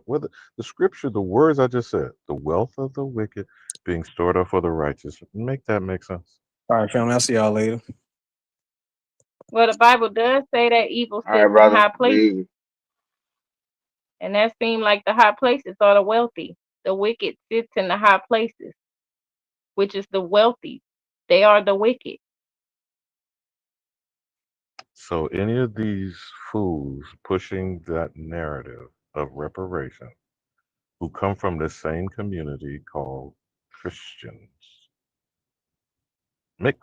whether the scripture, the words I just said, the wealth of the wicked being stored up for the righteous. Make that make sense? All right, family. I'll see y'all later. Well, the Bible does say that evil All right, sits in brother. high Be places, easy. and that seems like the high places are the wealthy. The wicked sits in the high places, which is the wealthy. They are the wicked. So any of these fools pushing that narrative of reparation who come from the same community called Christians.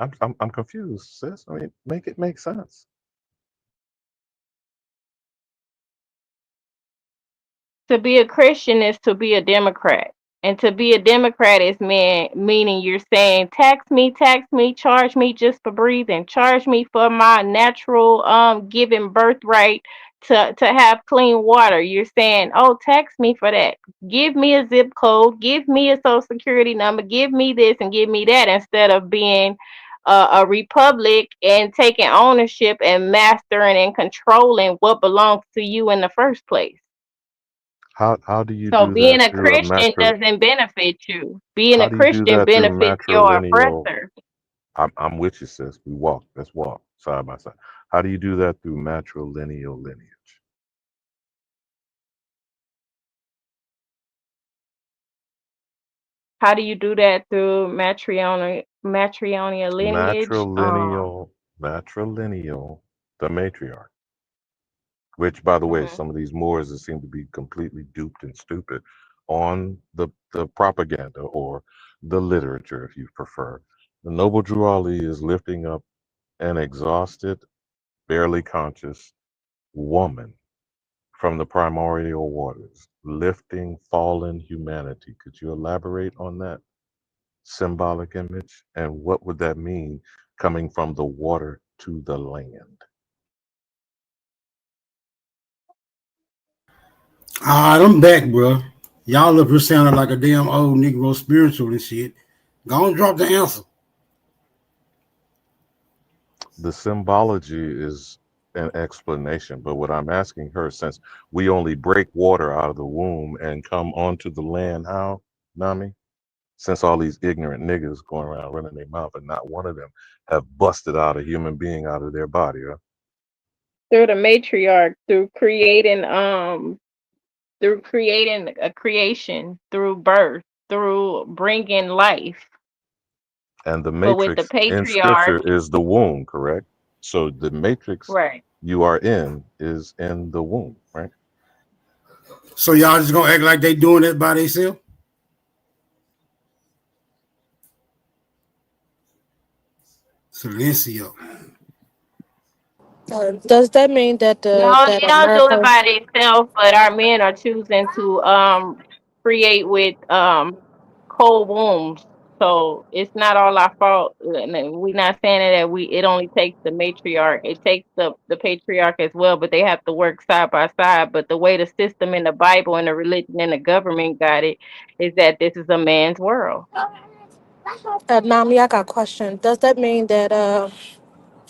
I'm confused, sis. I mean, make it make sense. To be a Christian is to be a Democrat. And to be a Democrat is meaning you're saying tax me, charge me just for breathing, charge me for my natural given birthright to have clean water. You're saying, oh, tax me for that. Give me a zip code, give me a social security number, give me this and give me that, instead of being a republic and taking ownership and mastering and controlling what belongs to you in the first place. How do you So do that being a through a Christian matri? doesn't benefit you. Being How a do you do Christian that through benefits your matrilineal? oppressor. I'm with you, sis. We walk. Let's walk side by side. How do you do that through matrilineal lineage? How do you do that through matrilineal lineage? Matrilineal, the matriarch. Which, by the way, Mhm. some of these Moors that seem to be completely duped and stupid on the propaganda or the literature, if you prefer. The noble Drew Ali is lifting up an exhausted, barely conscious woman from the primordial waters, lifting fallen humanity. Could you elaborate on that symbolic image? And what would that mean coming from the water to the land? All right, I'm back, bro. Y'all up here sounding like a damn old Negro spiritual and shit. Go and drop the answer. The symbology is an explanation, but what I'm asking her, since we only break water out of the womb and come onto the land, how, Nami? Since all these ignorant niggas going around running their mouth and not one of them have busted out a human being out of their body, huh? Through the matriarch, through creating a creation, through birth, through bringing life. And the But with the matrix in patriarch, scripture is the womb, correct? So the matrix right? you are in is in the womb, right? So y'all just gonna act like they doing it by themselves? Silencio. Does that mean that No, that they don't do it America? by themselves, but our men are choosing to create with cold wombs. So it's not all our fault. And we're not saying that it only takes the matriarch. It takes the patriarch as well, but they have to work side by side. But the way the system in the Bible and the religion and the government got it is that this is a man's world. Nami, I got a question. Does that mean that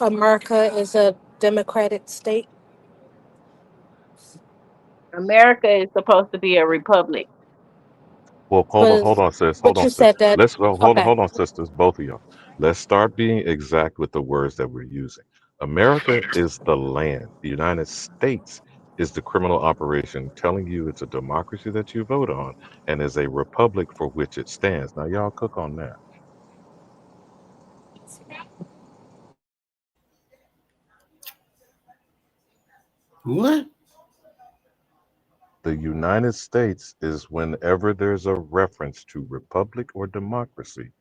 America is a democratic state? America is supposed to be a republic. Well, But hold you on, sis. said that. Let's Okay. hold on, sisters, both of y'all. Let's start being exact with the words that we're using. America is the land. The United States is the criminal operation telling you it's a democracy that you vote on and is a republic for which it stands. Now, y'all cook on that. What? The United States is whenever there's a reference to republic or democracy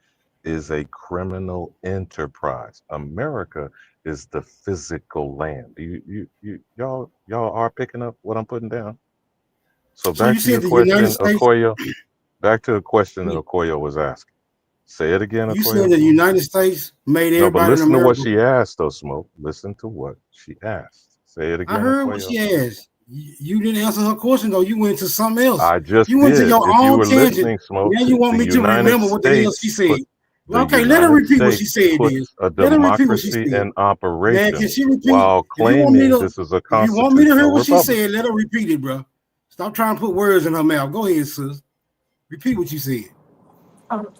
is a criminal enterprise. America is the physical land. Y'all are picking up what I'm putting down. So So back you to your said the United question, States? Okoye. Back to a question that Okoye was asking. Say it again, You said Okoye. the United States made No, but everybody in listen to what America. she asked, though, Smoke. Listen to what she asked. Say it I again, heard what Okoye. she asked. You didn't answer her question though. You went to something else. I just You went to did. your If you own were tangent. listening, Smoke, Now you want the me to United remember what the hell she States said. put the Well, okay, let her United repeat what she States said then. puts a Let her repeat what she democracy said. in Man, can operation she repeat? while If you want me claiming to, this is a if you want me to hear constitutional what she republic. said, let her repeat it, bro. Stop trying to put words in her mouth. Go ahead, sis. Repeat what you said.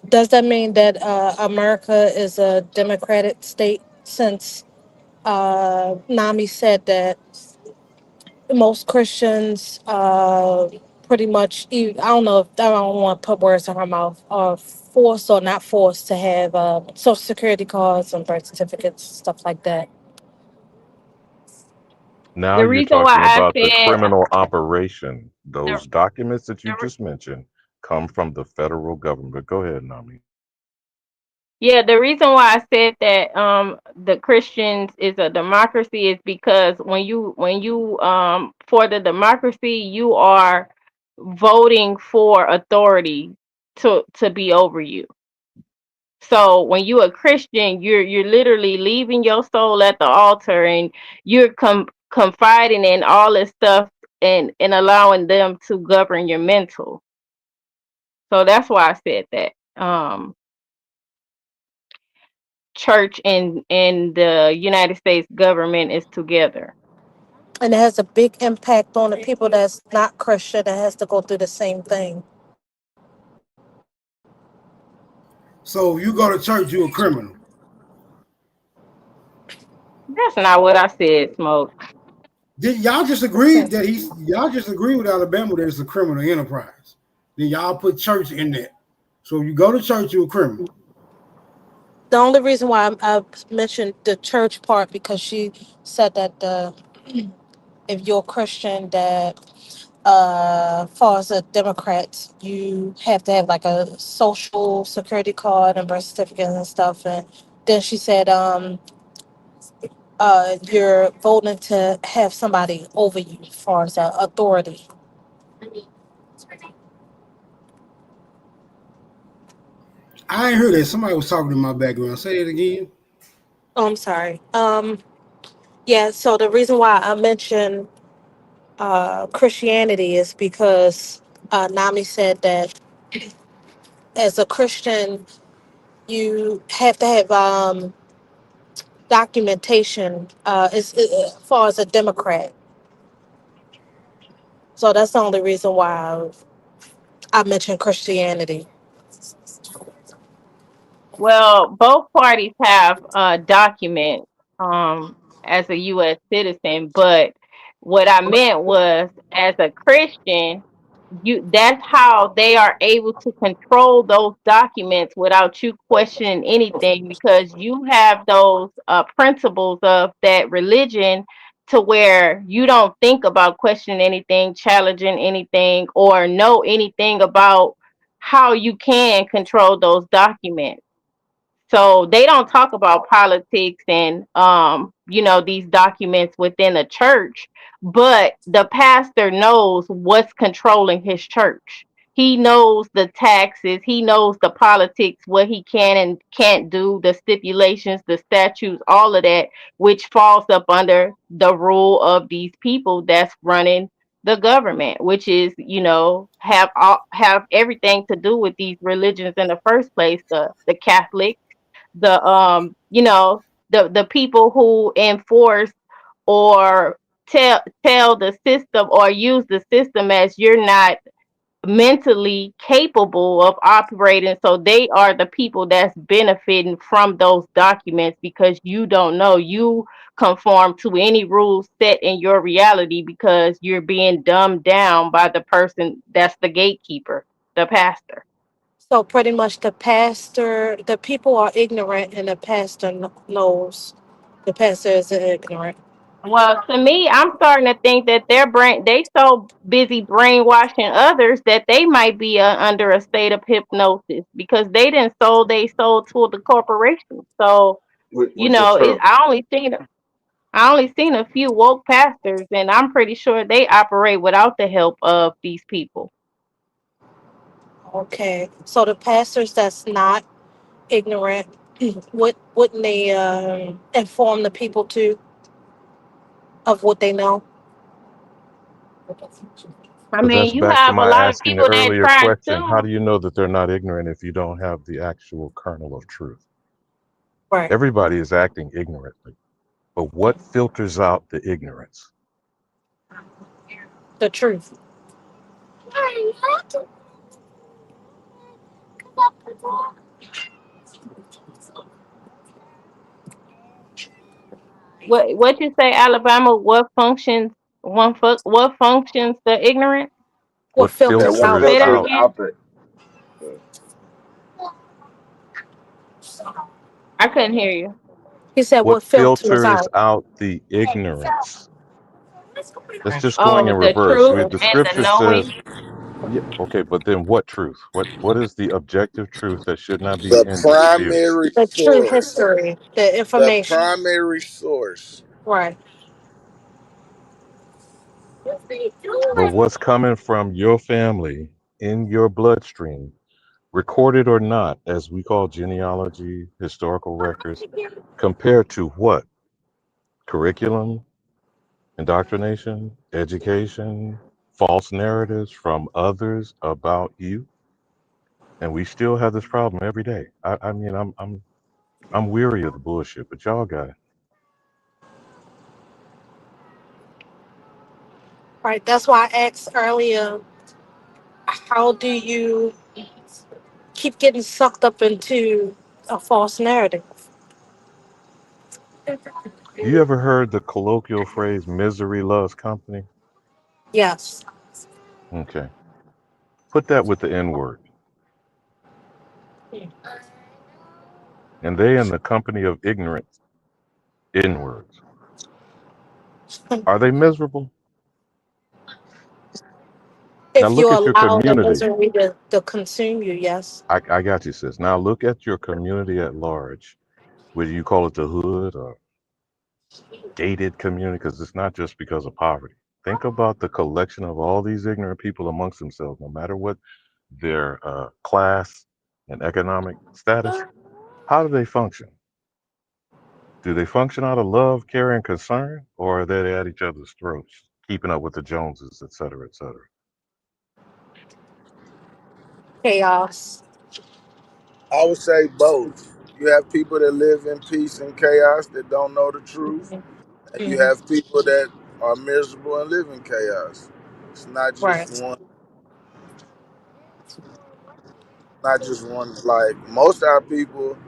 Does that mean that America is a democratic state since Nami said that most Christians pretty much, I don't know if I don't want to put words in her mouth, are forced or not forced to have social security cards and birth certificates, stuff like that. Now The you're reason why talking I about the said criminal operation. the, Those documents that you the just mentioned come from the federal government. Go ahead, Nami. Yeah, the reason why I said that the Christians is a democracy is because when you for the democracy you are voting for authority to be over you. So when you a Christian, you're literally leaving your soul at the altar and you're confiding in all this stuff and allowing them to govern your mental. So that's why I said that. Church and the United States government is together. And it has a big impact on the people that's not Christian that has to go through the same thing. So if you go to church, you're a criminal. That's not what I said, Smoke. Did y'all just agree Okay. that y'all just agree with Alabama that it's a criminal enterprise? Then y'all put church in there. So if you go to church, you're a criminal. The only reason why I mentioned the church part because she said that if you're a Christian that far as a Democrat, you have to have like a social security card and birth certificate and stuff. And then she said, you're voting to have somebody over you as far as authority. I ain't heard that. Somebody was talking in my background. Say it again. Oh, I'm sorry. Yeah. So the reason why I mentioned Christianity is because Nami said that as a Christian, you have to have documentation as far as a Democrat. So that's the only reason why I mentioned Christianity. Well, both parties have documents as a U.S. citizen, but what I meant was as a Christian, that's how they are able to control those documents without you questioning anything because you have those principles of that religion to where you don't think about questioning anything, challenging anything, or know anything about how you can control those documents. So they don't talk about politics and these documents within a church, but the pastor knows what's controlling his church. He knows the taxes, he knows the politics, what he can and can't do, the stipulations, the statutes, all of that, which falls up under the rule of these people that's running the government, which is, have everything to do with these religions in the first place, the Catholic, the people who enforce or tell the system or use the system as you're not mentally capable of operating, so they are the people that's benefiting from those documents because you don't know, you conform to any rules set in your reality because you're being dumbed down by the person that's the gatekeeper, the pastor. So pretty much the people are ignorant and the pastor knows. The pastor is ignorant. Well, to me, I'm starting to think that they so busy brainwashing others that they might be under a state of hypnosis because they didn't sold they sold to the corporation. So, Which is true. I only seen a few woke pastors, and I'm pretty sure they operate without the help of these people. Okay. So the pastors that's not ignorant, wouldn't they inform the people too of what they know? I But that's mean, you back to have a my lot of asking the people that earlier try question. How to. do you know that they're not ignorant if you don't have the actual kernel of truth? Right. Everybody is acting ignorantly. But what filters out the ignorance? The truth. What you say, Alabama? What functions the ignorant? What What Yeah, filters what out? Say filters that filters out again. out the I couldn't hear you. He said what what filters filters out. out the ignorance? That's just going Oh, in the reverse. truth The and the scripture says, knowing. yeah, okay, but then what truth? What is the objective truth that should not be the in dispute? primary The true source. history, the The information. primary source. Right. But what's coming from your family in your bloodstream, recorded or not, as we call genealogy, historical records, compared to what? Curriculum, indoctrination, education, false narratives from others about you, and we still have this problem every day. I mean, I'm weary of the bullshit, but y'all got it. Right. That's why I asked earlier, how do you keep getting sucked up into a false narrative? You ever heard the colloquial phrase "misery loves company"? Yes. Okay, put that with the N word, and they in the company of ignorant N words. Are they miserable? Now If you look at your allow the community. misery to consume you, yes. I got you, sis. Now look at your community at large, whether you call it the hood or gated community, because it's not just because of poverty. Think about the collection of all these ignorant people amongst themselves, no matter what their class and economic status. How do they function? Do they function out of love, care, and concern, or are they at each other's throats, keeping up with the Joneses, et cetera, et cetera? Chaos. I would say both. You have people that live in peace and chaos that don't know the truth, and you Hmm. have people that are miserable and live in chaos. It's not just Right. one. Not just one. Like most of our people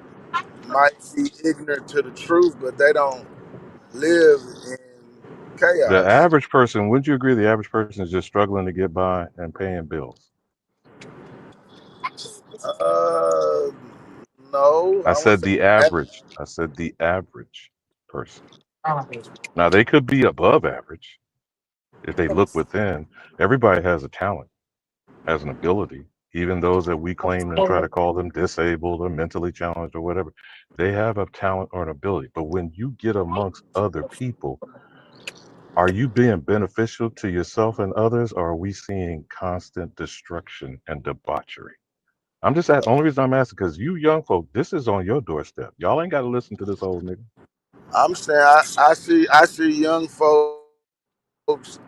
might be ignorant to the truth, but they don't live in The chaos. average person, wouldn't you agree the average person is just struggling to get by and paying bills? Uh, no, I I would said say the that. average. I said the average person. Now they could be above average if they look within. Everybody has a talent, has an ability. Even those that we claim and try to call them disabled or mentally challenged or whatever, they have a talent or an ability. But when you get amongst other people, are you being beneficial to yourself and others, or are we seeing constant destruction and debauchery? I'm just asking, only reason I'm asking because you young folk, this is on your doorstep. Y'all ain't got to listen to this old nigga. I'm saying I see young folks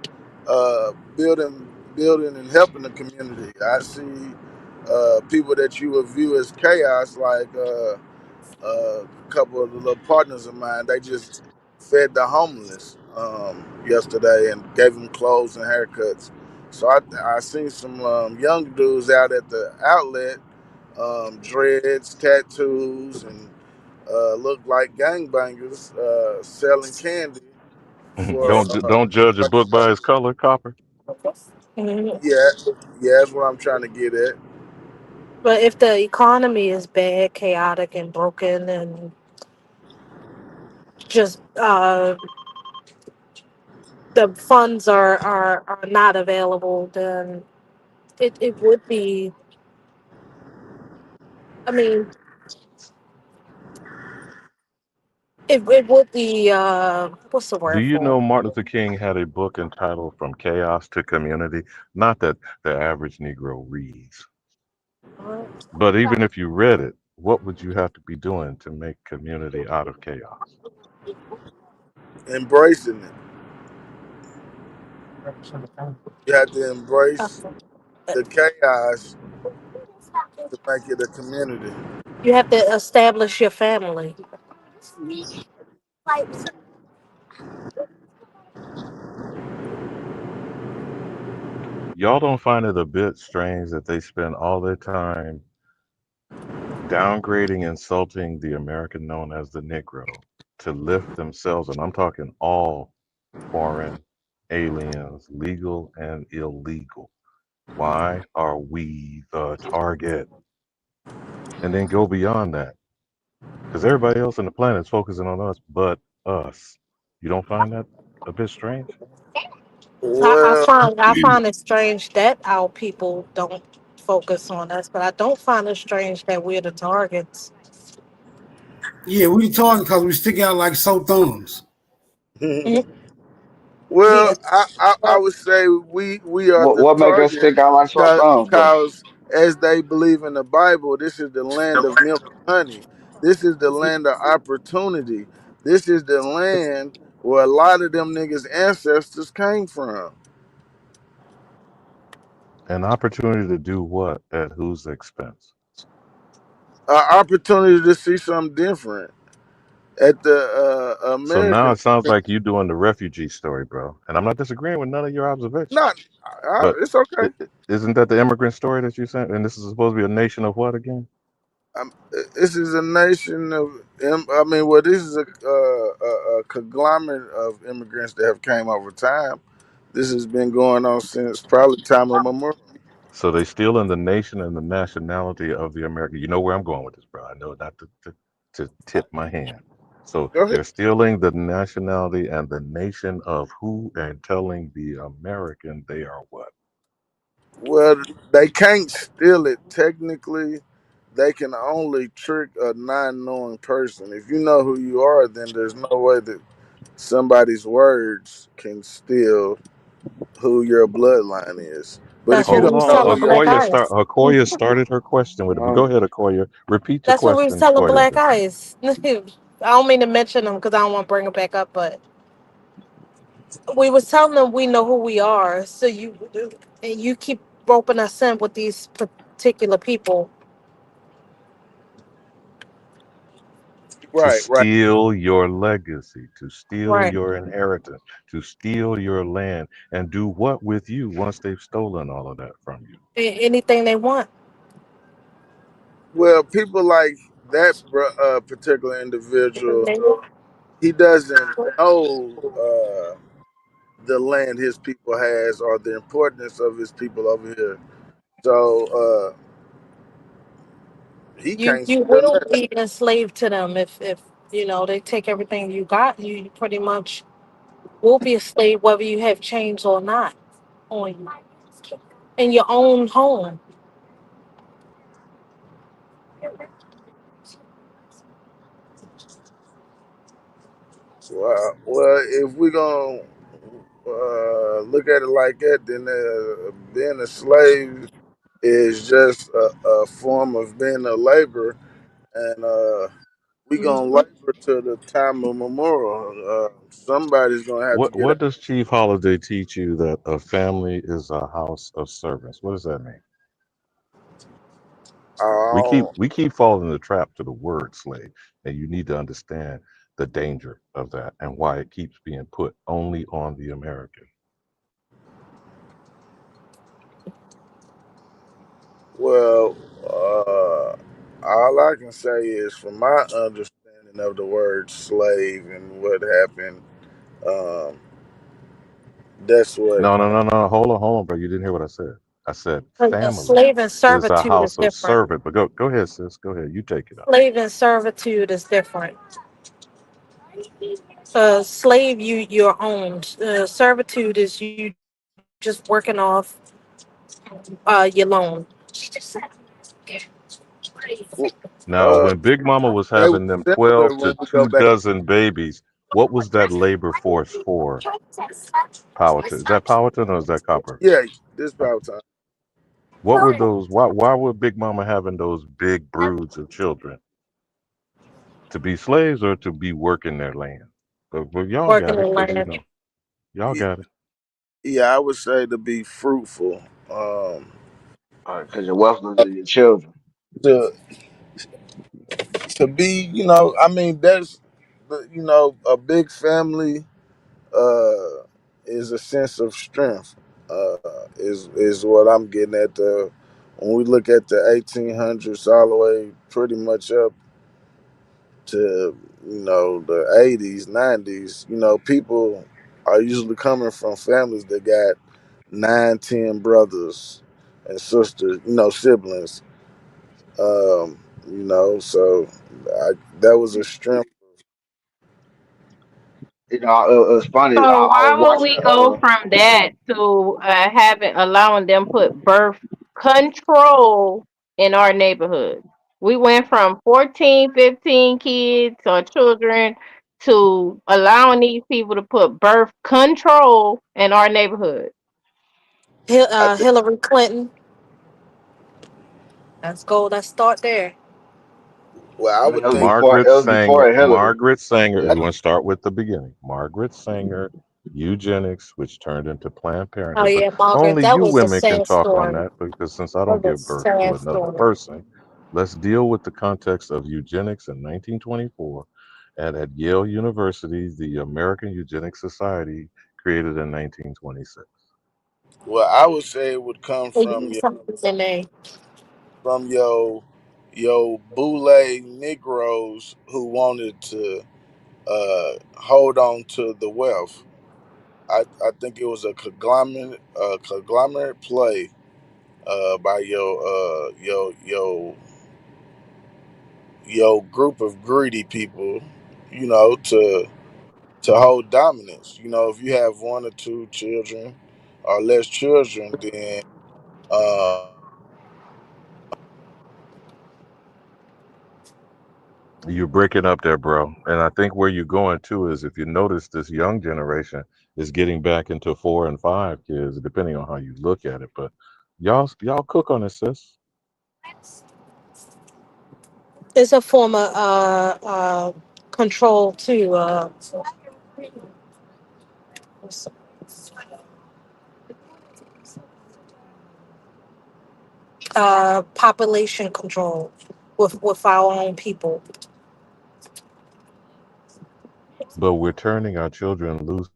building and helping the community. I see people that you would view as chaos, like a couple of the little partners of mine. They just fed the homeless yesterday and gave them clothes and haircuts. So I seen some young dudes out at the outlet, dreads, tattoos, and look like gangbangers selling candy for Don't judge a book by its color, Copper. Mhm. yeah, yeah, that's what I'm trying to get at. But if the economy is bad, chaotic, and broken, and just the funds are not available, then it would be. I mean, it would be. What's the Do word you for know Martin Luther King had a book entitled From Chaos to Community? Not that the average Negro reads, it? but even if you read it, what would you have to be doing to make community out of chaos? Embracing it, you have to embrace the chaos to make it a community. You have to establish your family. Y'all don't find it a bit strange that they spend all their time downgrading, insulting the American known as the Negro to lift themselves, and I'm talking all foreign aliens, legal and illegal. Why are we the target? And then go beyond that. Because everybody else on the planet is focusing on us but us. You don't find that a bit strange? Well, I find it strange that our people don't focus on us, but I don't find it strange that we're the targets. Yeah, we talking because we stick out like sore thumbs. Mm, well, yeah. I would say we are the What make us target stick out like sore thumbs, though? because as they believe in the Bible, this is the land of milk and honey. This is the land of opportunity. This is the land where a lot of them niggas' ancestors came from. An opportunity to do what at whose expense? Opportunity to see something different at the So now American. it sounds like you doing the refugee story, bro. And I'm not disagreeing with none of your observations. Not, But it's okay. isn't that the immigrant story that you sent? And this is supposed to be a nation of what again? This is a nation of. I mean, well, this is a conglomerate of immigrants that have came over time. This has been going on since probably time of memorial. So they steal in the nation and the nationality of the American. You know where I'm going with this, bro. I know not to tip my hand. So Go ahead. they're stealing the nationality and the nation of who and telling the American they are what? Well, they can't steal it. Technically, they can only trick a non-knowing person. If you know who you are, then there's no way that somebody's words can steal who your bloodline is. But if That's you what we Hold don't was know on. who telling you are, Black Hakoya Eyes. started her question with it. But go Um, ahead, Hakoya. Repeat your That's what we was question telling for you. Black Eyes. I don't mean to mention them because I don't want to bring it back up, but we was telling them we know who we are. So you keep roping us in with these particular people. To right, right. steal your legacy, to steal Right. your inheritance, to steal your land, and do what with you once they've stolen all of that from you? Anything they want. Well, people like that particular individual, he doesn't know the land his people has or the importance of his people over here. So he You can't you steal will that. be enslaved to them if they take everything you got. You pretty much will be a slave whether you have chains or not on you in your own home. Well, if we're going to look at it like that, then being a slave is just a form of being a labor. And we going to Mhm. labor to the time of memorial. Somebody's going to have to get What does Chief Holiday teach you that a family is a house of servants? What does that mean? out. We keep falling in the trap to the word slave, and you need to understand the danger of that and why it keeps being put only on the American. Well, all I can say is, from my understanding of the word slave and what happened, um, that's what. No. Hold on, bro. You didn't hear what I said. I said A family slave and is a servitude is house of different. servant. But go ahead, sis. Go ahead. You take it up. Slave and servitude is different. Slave, you're owned. Servitude is you just working off your loan. Now, Uh, when Big Mama was they were having them similar 12 when to we go 2 back. dozen babies, what was that labor force for Powhatan? Is that Powhatan or is that Copper? Yeah, this power time. What were those? Why were Big Mama having those big broods of children? To be slaves or to be working their land? But y'all got Working it and because, learning. y'all got it. Yeah, I would say to be fruitful. because you're welcome to your children. To to be, I mean, that's, a big family is a sense of strength. is what I'm getting at. The When we look at the 1800s all the way pretty much up to the 80s, 90s, people are usually coming from families that got 9, 10 brothers and sisters, siblings. So that was a strength. It's funny. So I was why would watching. we go from that to having allowing them put birth control in our neighborhood? We went from 14, 15 kids or children to allowing these people to put birth control in our neighborhood. I think. Hillary Clinton. Let's go. Let's start there. Well, I I mean, would think. it was before Hillary. Margaret Sanger, if I, you want to start with the beginning, Margaret Sanger, eugenics, which turned into Planned Oh Parenthood. But yeah, Margaret. only That you was a women can sad talk on story. that because since I don't That was give a birth to sad another story. person, let's deal with the context of eugenics in 1924. And at Yale University, the American Eugenics Society created in 1926. well, I would say it would come Well, you from need something in there. your boule Negroes who wanted to hold on to the wealth. I think it was a conglomerate play by your group of greedy people, to hold dominance. If you have 1 or 2 children or less children, then You're breaking up there, bro. And I think where you're going to is if you notice this young generation is getting back into 4 and 5 kids, depending on how you look at it. But y'all cook on it, sis. It's a form of control too. Population control with our own people. But we're turning our children loose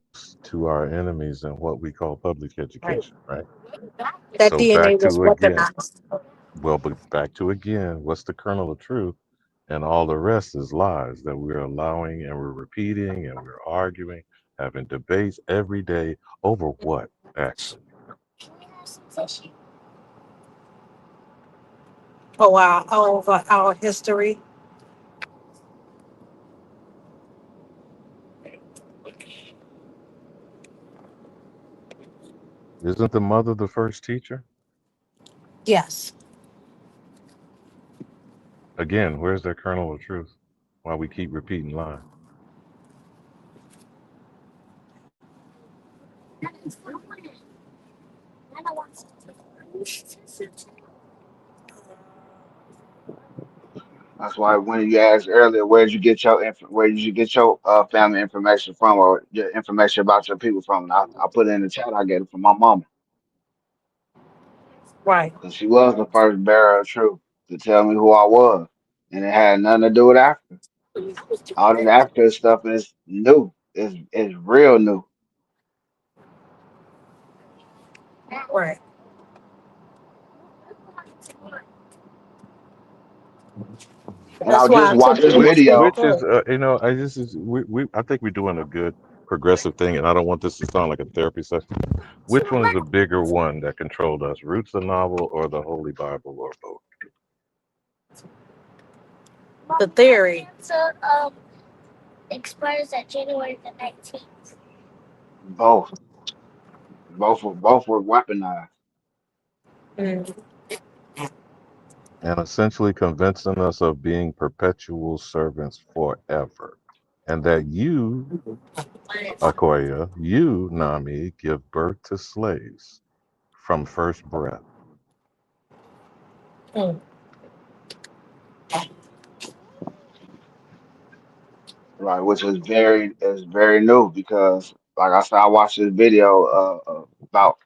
to our enemies in what we call public Right. education, right? That So back DNA was to again, weaponized. but back to again, what's the kernel of truth? And all the rest is lies that we're allowing and we're repeating and we're arguing, having debates every day over what, actually. Oh wow, over our history. Isn't the mother the first teacher? Yes. Again, where's that kernel of truth? Why we keep repeating lies? That's why when you asked earlier, where did you get your family information from, or your information about your people from? And I put it in the chat. I get it from my mama Right. because she was the first bearer of truth to tell me who I was, and it had nothing to do with Africa. All this Africa stuff is new. It's real new. Right. And I That's why just I took watched a the video. Which is, I just is we I think we're doing a good progressive thing, and I don't want this to sound like a therapy session. Which one is the bigger one that controlled us, Roots the novel or the Holy Bible or both? the theory. Both, both were weaponized. Mm. And essentially convincing us of being perpetual servants forever, and that you, Akoya, you, Nami, give birth to slaves from first breath. Mm. Right, which is very new because, like I said, I watched this video about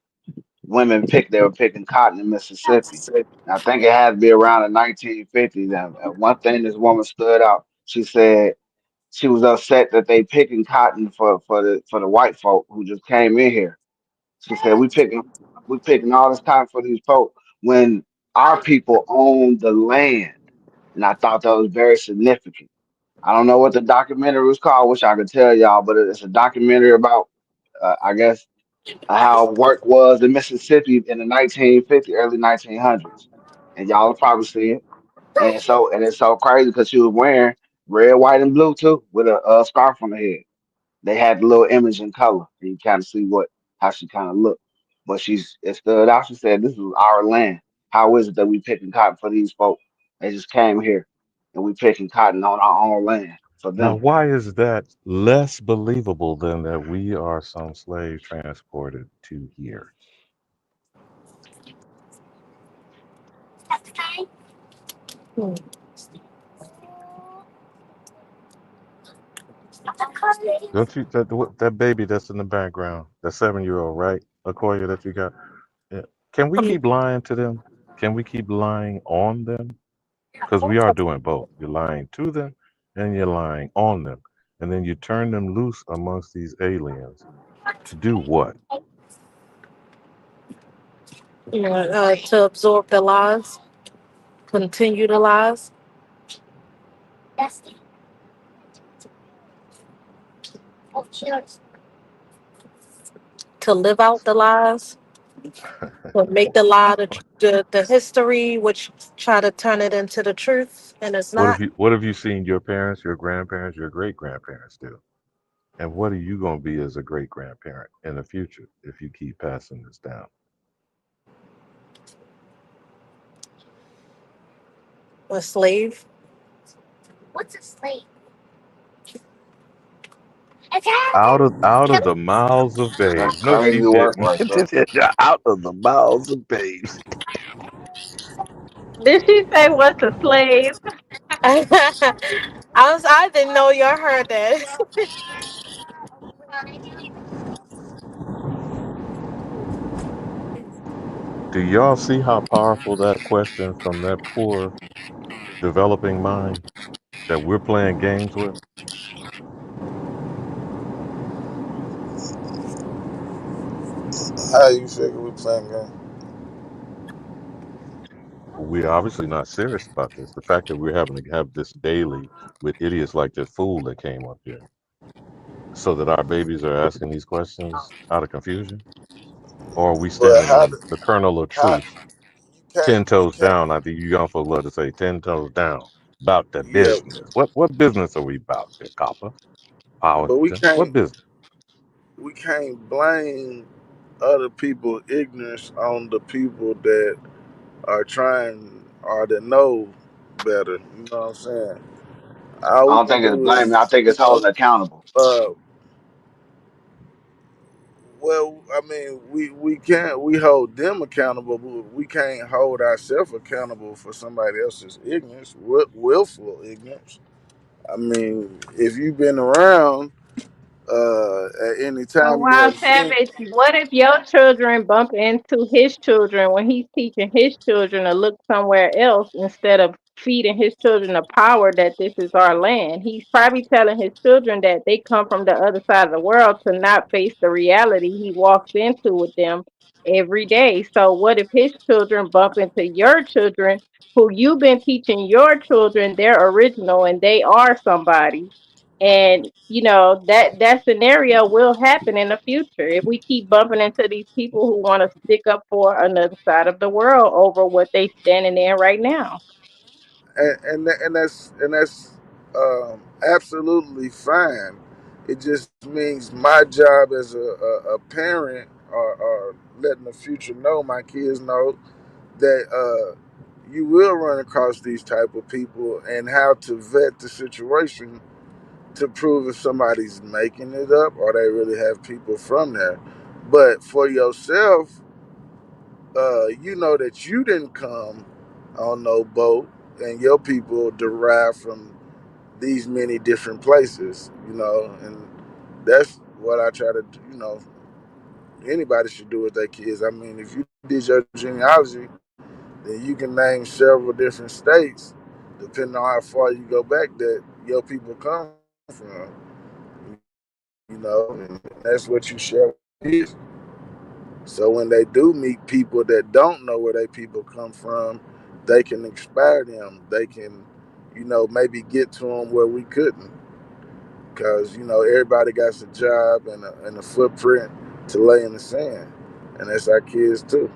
women they were picking cotton in Mississippi. And I think it had to be around the 1950s. And one thing this woman stood out. She said she was upset that they picking cotton for the white folk who just came in here. She said we picking all this time for these folks when our people own the land. And I thought that was very significant. I don't know what the documentary was called. I wish I could tell y'all, but it's a documentary about, I guess, how work was in Mississippi in the 1950s, early 1900s. And y'all will probably see it. And it's so crazy because she was wearing red, white, and blue too, with a scarf on her head. They had the little image in color, and you kind of see what how she kind of looked. But it stood out. She said, "This is our land. How is it that we picking cotton for these folk? They just came here, and we picking cotton on our own land for Now, them." why is that less believable than that we are some slave transported to here? Hmm. Don't you that baby that's in the background, that 7-year old, right, Akoya, that you got? Yeah. Can we Um, keep lying to them? Can we keep lying on them? Because we are doing both. You're lying to them, and you're lying on them, and then you turn them loose amongst these aliens to do what? to absorb the lies, continue the lies, to live out the lies, or make the lie the history, which try to turn it into the truth, and it's not. What have you seen your parents, your grandparents, your great grandparents do? And what are you going to be as a great grandparent in the future if you keep passing this down? A slave. Out of the mouths of That's babes. No, she crazy work didn't. right there. Out of the mouths of babes. Did she say what's a slave? I didn't know y'all heard that. Do y'all see how powerful that question from that poor developing mind that we're playing games with? How you figure we playing game? We're obviously not serious about this. The fact that we're having to have this daily with idiots like this fool that came up here, so that our babies are asking these questions out of confusion, or are we But standing on the kernel of how truth, 10 toes you can't down? I think you young folks love to say 10 toes down about the yeah, business. What business are we about here, Copper? but Powhatan? What business? we can't blame other people ignorance on the people that are trying or that know better. You know what I'm saying? All I we don't can think it's do blaming. is, I think it's holding accountable. uh, well, I mean, we can't we hold them accountable, but we can't hold ourselves accountable for somebody else's ignorance, willful ignorance. I mean, if you've been around at any But time, you Wild have seen. Savage, what if your children bump into his children when he's teaching his children to look somewhere else instead of feeding his children the power that this is our land? He's probably telling his children that they come from the other side of the world to not face the reality he walks into with them every day. So what if his children bump into your children who you've been teaching your children they're original and they are somebody? And that scenario will happen in the future if we keep bumping into these people who want to stick up for another side of the world over what they standing in right now. And that's absolutely fine. It just means my job as a parent, or letting the future know, my kids know that you will run across these type of people and how to vet the situation to prove if somebody's making it up or they really have people from there. But for yourself, you know that you didn't come on no boat, and your people derived from these many different places, and that's what I try to do. Anybody should do with their kids. I mean, if you did your genealogy, then you can name several different states, depending on how far you go back, that your people come from, and that's what you share with kids. So when they do meet people that don't know where they people come from, they can inspire them. They can, maybe get to them where we couldn't. Because, everybody got a job and a footprint to lay in the sand. And that's our kids too.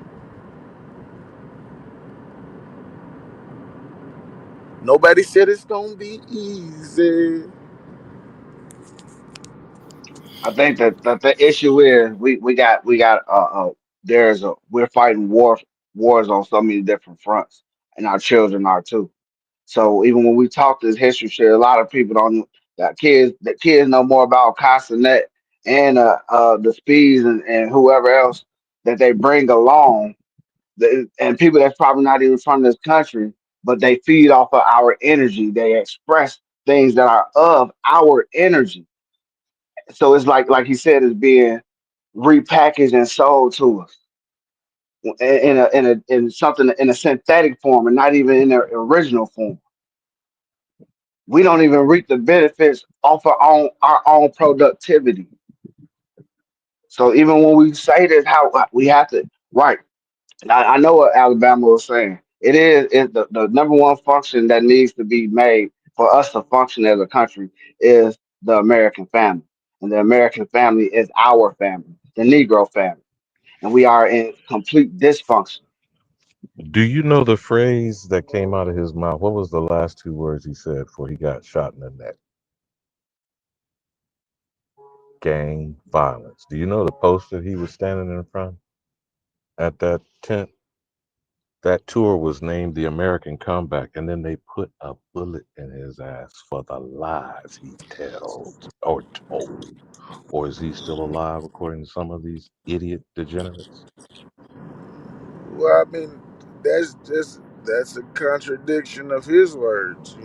Nobody said it's going to be easy. I think that the issue is we got there's a we're fighting wars on so many different fronts, and our children are too. So even when we talk this history shit, a lot of people don't that kids know more about Castanet and the Speeds and whoever else that they bring along, and people that's probably not even from this country, but they feed off of our energy. They express things that are of our energy. So it's like he said, it's being repackaged and sold to us in something in a synthetic form and not even in their original form. We don't even reap the benefits off our own productivity. So even when we say this, how we have to right. I know what Alabama was saying. It the number one function that needs to be made for us to function as a country is the American family. And the American family is our family, the Negro family. And we are in complete dysfunction. Do you know the phrase that came out of his mouth? What was the last two words he said before he got shot in the neck? Gang violence. Do you know the poster he was standing in front at that tent? That tour was named The American Comeback, and then they put a bullet in his ass for the lies he told. Or is he still alive, according to some of these idiot degenerates? Well, I mean, that's a contradiction of his words,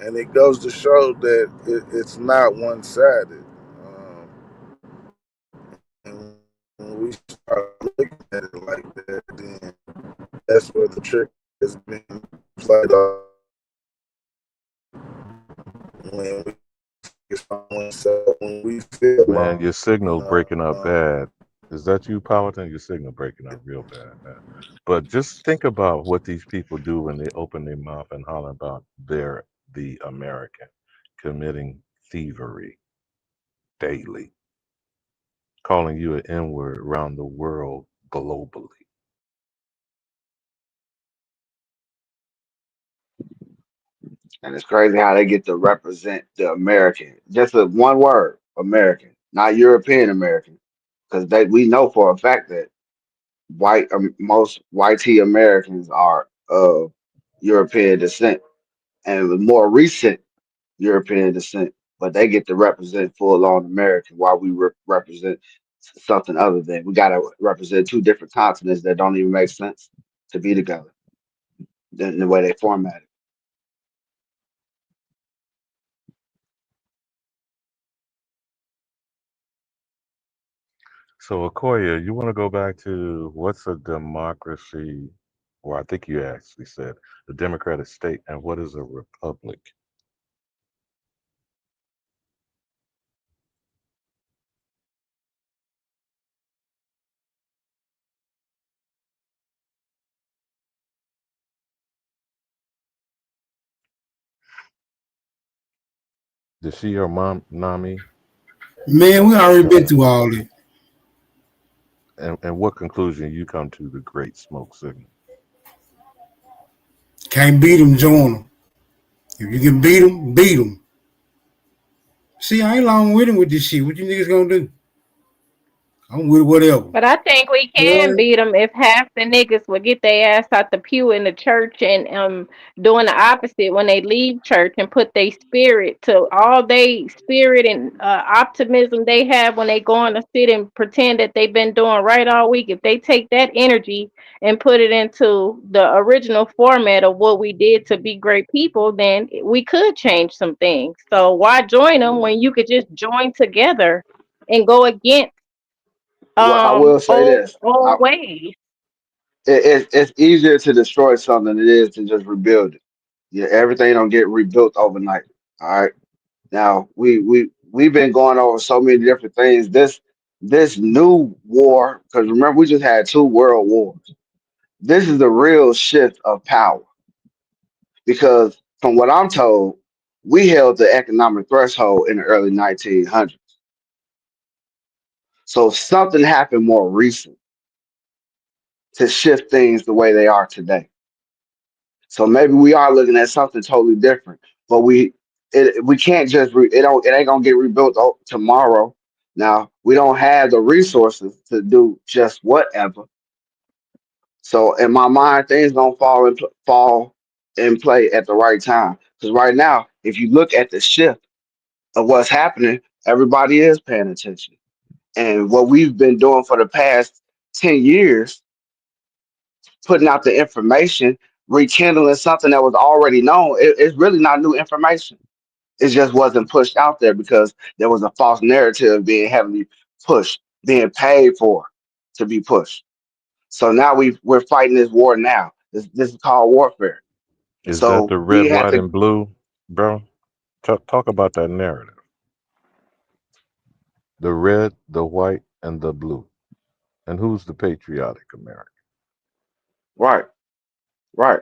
and it goes to show that it's not one sided. And when we start looking at it like that, then that's where the trick has been played off when we focus on one side, when we feel Man, your alone, signal's breaking up bad. Is that you, Paladin? Your signal breaking up real bad, man. But just think about what these people do when they open their mouth and holler about they're the American committing thievery daily, calling you an N-word around the world globally. And it's crazy how they get to represent the American. Just a one word, American, not European American. Because we know for a fact that most white Americans are of European descent and the more recent European descent, but they get to represent full on American while we represent something other than. We got to represent two different continents that don't even make sense to be together in the way they format it. So, Okoye, you want to go back to what's a democracy, or I think you actually said a democratic state, and what is a republic? Did she or mom, Nami, Man, we already been through all that. and what conclusion you come to the great smoke signal? Can't beat them, join them. If you can beat them, beat them. See, I ain't long with him with this shit. What you niggas gonna do? I'm with whatever. But I think we can What? beat them if half the niggas would get their ass out the pew in the church and doing the opposite when they leave church and put their spirit to all they spirit and optimism they have when they go on to sit and pretend that they've been doing right all week. If they take that energy and put it into the original format of what we did to be great people, then we could change some things. So why join them when you could just join together and go against Well, I will say this: old ways. it's easier to destroy something than it is to just rebuild it. Yeah, everything don't get rebuilt overnight. All right. Now we've been going over so many different things. This this new war, because remember we just had two world wars. This is the real shift of power because from what I'm told, we held the economic threshold in the early 1900s. So something happened more recent to shift things the way they are today. So maybe we are looking at something totally different, but we can't just it ain't gonna get rebuilt tomorrow. Now we don't have the resources to do just whatever. So in my mind, things gonna fall in play at the right time. Because right now, if you look at the shift of what's happening, everybody is paying attention. And what we've been doing for the past 10 years, putting out the information, rekindling something that was already known, it's really not new information. It just wasn't pushed out there because there was a false narrative being heavily pushed, being paid for to be pushed. So now we're fighting this war now. This is called warfare. Is that So the we red, have white, to. and blue, bro? Talk about that narrative. The red, the white, and the blue. And who's the patriotic American? Right, right.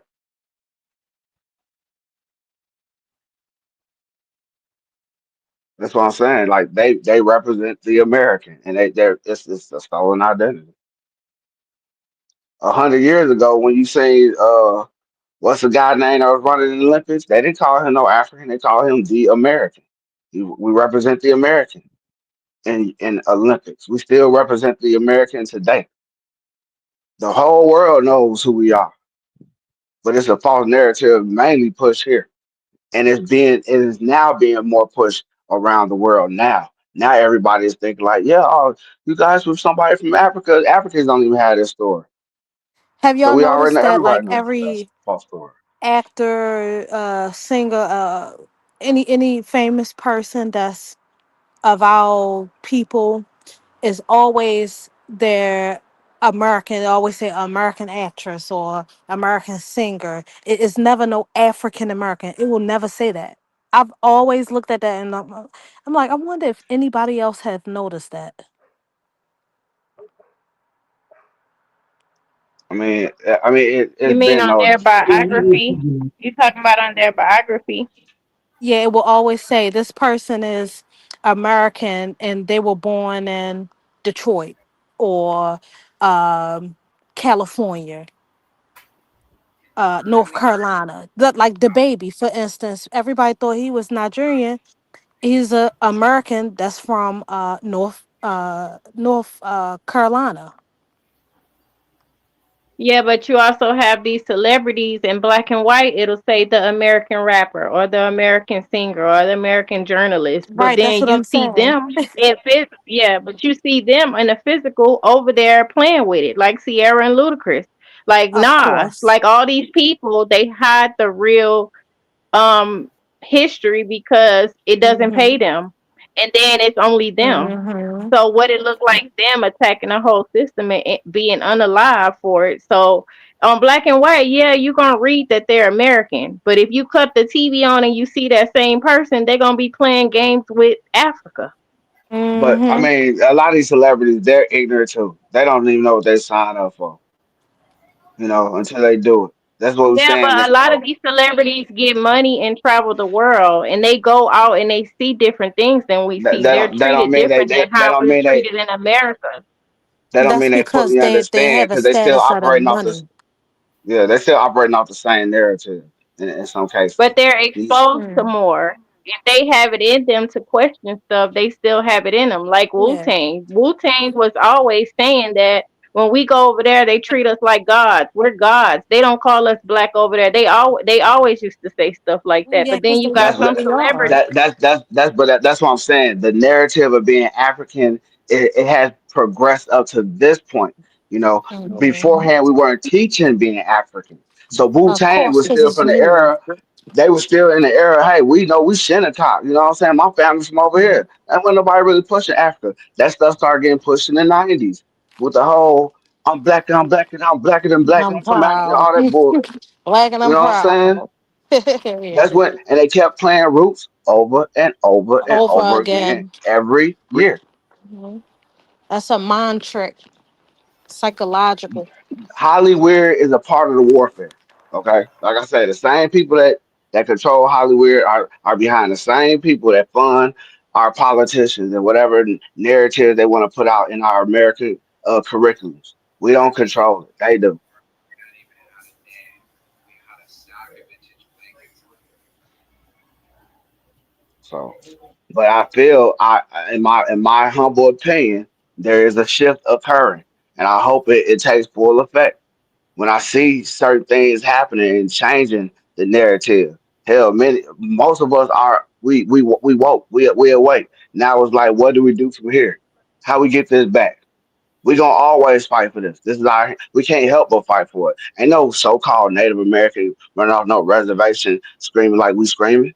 That's what I'm saying. Like they represent the American, and they're it's a stolen identity. 100 years ago, when you say what's the guy name that was running in the Olympics, they didn't call him no African. They called him the American. We represent the American in Olympics. We still represent the American today. The whole world knows who we are, but it's a false narrative mainly pushed here. And it is now being more pushed around the world now. Now everybody is thinking like, yeah, oh, you guys with somebody from Africa. Africans don't even have this story. Have So y'all we already noticed know that like everybody knows that's every a false story. actor, singer, any famous person that's of our people is always their American. They always say American actress or American singer. It is never no African American. It will never say that. I've always looked at that and I'm like, I wonder if anybody else has noticed that. It's You mean been on their noticed. biography? You talking about on their biography? Yeah, it will always say this person is American and they were born in Detroit or um, California, North Carolina. Like the baby, for instance, everybody thought he was Nigerian. He's a American that's from North Carolina. Yeah, but you also have these celebrities in black and white. It'll say the American rapper or the American singer or the American journalist. But Right, that's then what you I'm see saying. them yeah, but you see them in the physical over there playing with it, like Sierra and Ludacris, like Of Nas, course. like all these people. They hide the real um history because it doesn't pay Hmm. them, and then it's only them. Hmm. So what it looked like them attacking the whole system and it being unalive for it. So on black and white, yeah, you're gonna read that they're American, but if you cut the TV on and you see that same person, they're gonna be playing games with Africa. But I Hmm. mean, a lot of these celebrities, they're ignorant too. They don't even know what they sign up for, until they do it. That's what we're Yeah, saying. but a lot of these celebrities get money and travel the world, and they go out and they see different things than we see. They're That don't treated mean different than that how don't we're mean treated in America. that don't That's mean they because fully they understand have a because they still status of the operating off this. money. Yeah, they still operating off the same narrative in some cases. But they're These exposed to Mm. more. If they have it in them to question stuff, they still have it in them. Like Wu Yeah. Tang. Wu Tang was always saying that when we go over there, they treat us like gods. We're gods. They don't call us black over there. They always used to say stuff like that. Yeah, But then because you they got that's what some we are. celebrities. that's what I'm saying. The narrative of being African, it has progressed up to this point. You know, Hmm. beforehand we weren't teaching being African. So Wu Of Tang course, was because still it's from the new. era. They were still in the era. Hey, we know we Shinnecock. You know what I'm saying? My family's from over here. And when nobody really pushing Africa, that stuff started getting pushed in the '90s with the whole I'm black and I'm black and I'm blacker than black and I'm I'm from Africa, proud. all that bull. Black and You I'm know what I'm saying? proud. That's Yeah. when, and they kept playing Roots over and over and Over over again again. every year. Mhm. That's a mind trick, psychological. Hollywood is a part of the warfare. Okay, like I said, the same people that control Hollywood are behind the same people that fund our politicians and whatever narrative they want to put out in our American curriculums. We don't control it; they do. So, but I feel in my humble opinion, there is a shift occurring, and I hope it takes full effect. When I see certain things happening and changing the narrative. Hell, most of us are we woke, we awake. Now it's like, what do we do from here? How we get this back? We gonna always fight for this. This is our. We can't help but fight for it. Ain't no so-called Native American running off no reservation screaming like we screaming.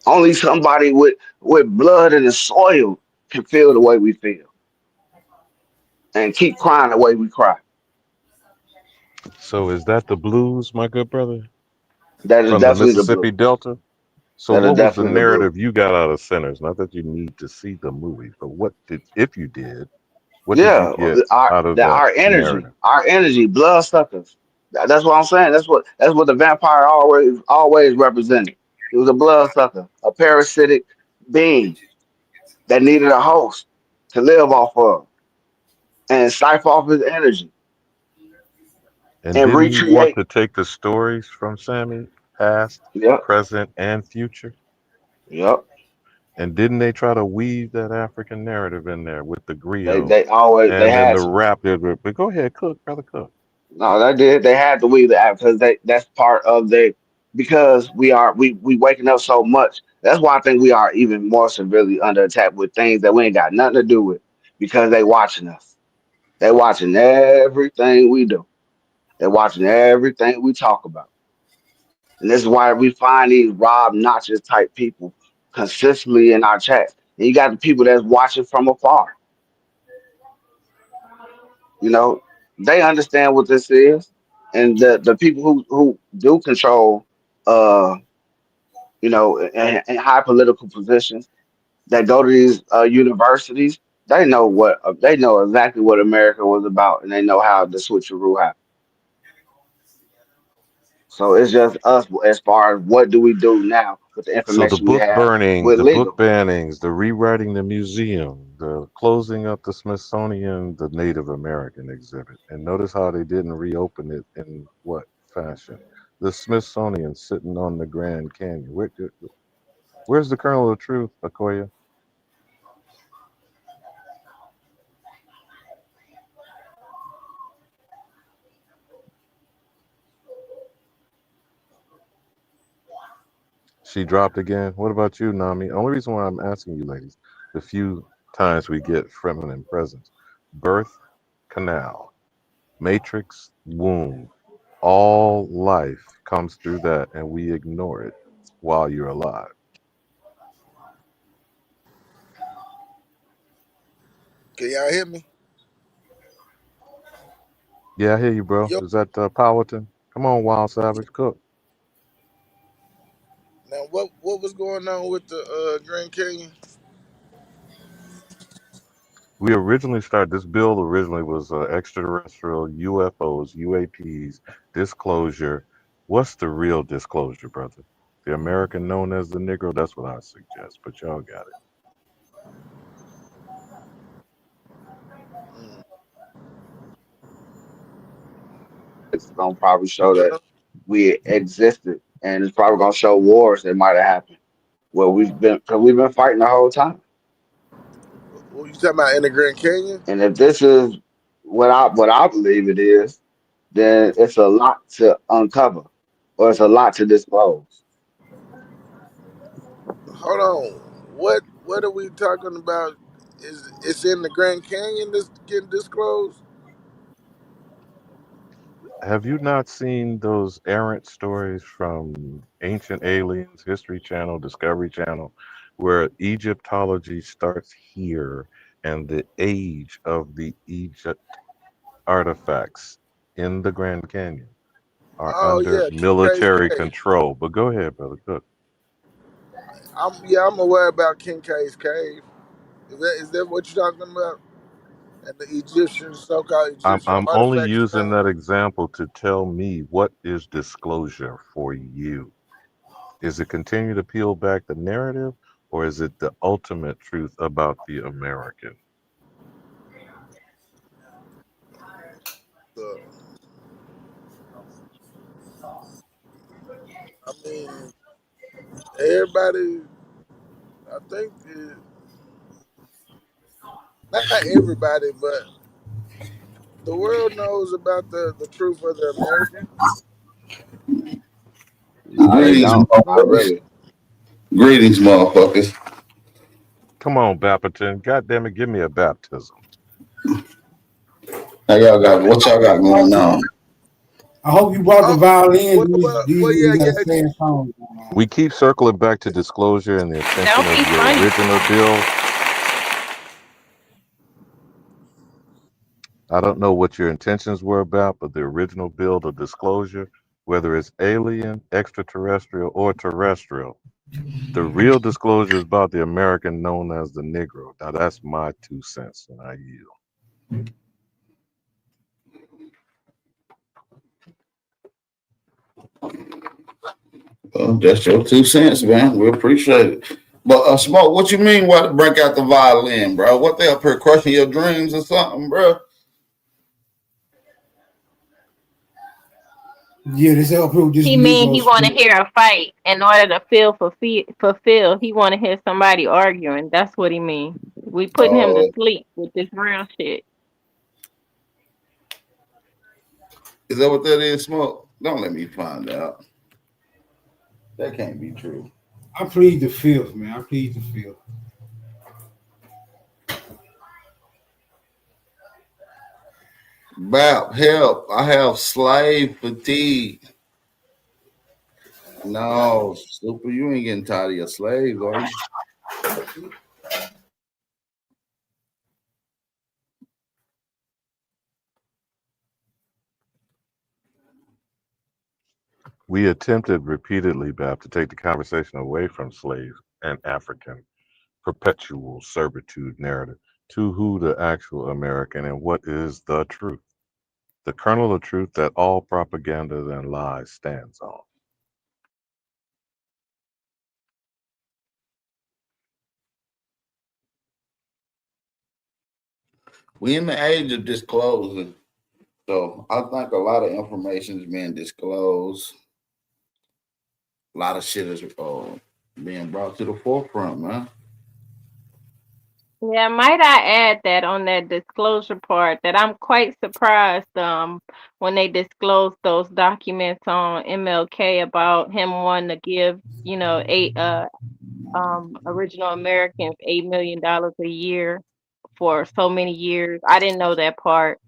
Only somebody with blood in the soil can feel the way we feel and keep crying the way we cry. So is that the blues, my good brother, That is from the definitely the Mississippi blue. Delta? So That is what was the definitely the blue. narrative you got out of Sinners? Not that you need to see the movie, but what did, if you did, what did you Yeah, get out of that narrative? our energy, blood suckers. That's what I'm saying. That's what the vampire always represented. He was a blood sucker, a parasitic being that needed a host to live off of and siphon off his energy And and didn't he want recreate. to take the stories from Sammy, past, Yep, present, and future? yep. And didn't they try to weave that African narrative in there with the They griot they always they and then had the to. rap? But go ahead, cook, brother, cook. No, they did. They had to weave the app because that's part of the because we waking up so much. That's why I think we are even more severely under attack with things that we ain't got nothing to do with because they watching us. They watching everything we do. They're watching everything we talk about. And this is why we find these Rob Notches type people consistently in our chats. And you got the people that's watching from afar. You know, they understand what this is. And the people who do control uh and high political positions that go to these universities, they know exactly what America was about, and they know how the switcheroo happened. So it's just us as far as what do we do now with the So the information we book have burning, with the book legal. bannings, the rewriting the museum, the closing up the Smithsonian, the Native American exhibit. And notice how they didn't reopen it in what fashion? The Smithsonian sitting on the Grand Canyon. Where's the kernel of truth, Akoya? She dropped again. What about you, Nami? Only reason why I'm asking you, ladies, the few times we get feminine presence, birth, canal, matrix, womb, all life comes through that, and we ignore it while you're alive. Can y'all hear me? Yeah, I hear you, bro. Yo, Is that Powelton? Come on, Wild Savage, cook. now what was going on with the Grand Canyon? We originally started this bill. Originally was extraterrestrial UFOs, UAPs, disclosure. What's the real disclosure, brother? The American known as the Negro. That's what I suggest. But y'all got it. Mm. It's gonna probably show You that know, we existed, and it's probably gonna show wars that might have happened. Well, we've been fighting the whole time. what you talking about in the Grand Canyon? And if this is what I believe it is, then it's a lot to uncover, or it's a lot to disclose. Hold on. What are we talking about? Is it's in the Grand Canyon that's getting disclosed? Have you not seen those errant stories from Ancient Aliens, History Channel, Discovery Channel, where Egyptology starts here and the age of the Egypt artifacts in the Grand Canyon are Oh under yeah, Kincaid's military cave. control? But go ahead, brother Cook. I'm aware about Kincaid's cave. Is that what you're talking about? And the Egyptian, so-called Egyptian I'm only artifacts using found? that example to tell me what is disclosure for you. Is it continue to peel back the narrative, or is it the ultimate truth about the American? So, I mean, everybody, I think, not everybody, but the world knows about the truth of the American. Nah, they Greetings, don't. Not motherfuckers. really. Greetings, motherfuckers. Come on, Bapperton. God damn it, give me a baptism. How y'all got? What y'all got going on? I hope you brought the Oh, violin. well, These yeah, niggas got yeah. sad songs going on. We keep circling back to disclosure and the intention Don't of be your funny. original bill. I don't know what your intentions were about, but the original bill of disclosure, whether it's alien, extraterrestrial, or terrestrial, the real disclosure is about the American known as the Negro. Now that's my 2 cents, and I yield. Well, that's your 2 cents, man. We appreciate it. But Smoke, what you mean? What break out the violin, bro? What they up here crushing your dreams or something, bro? Yeah, this help people just He mean he Negro want to shit. hear a fight in order to fulfill. He want to hear somebody arguing. That's what he mean. We putting him to sleep with this real shit. Is that what that is, Smoke? Don't let me find out. That can't be true. I plead the fifth, man. I plead the fifth. Bap, help. I have slave fatigue. No, super, you ain't getting tired of your slaves, are you? We attempted repeatedly, Bap, to take the conversation away from slaves and African perpetual servitude narrative to who the actual American and what is the truth, the kernel of truth that all propaganda and lies stands on. We in the age of disclosing. So I think a lot of information is being disclosed. A lot of shit is being brought to the forefront, man. Yeah, might I add that on that disclosure part that I'm quite surprised when they disclosed those documents on MLK about him wanting to give, eight original Americans $8 million a year for so many years. I didn't know that part,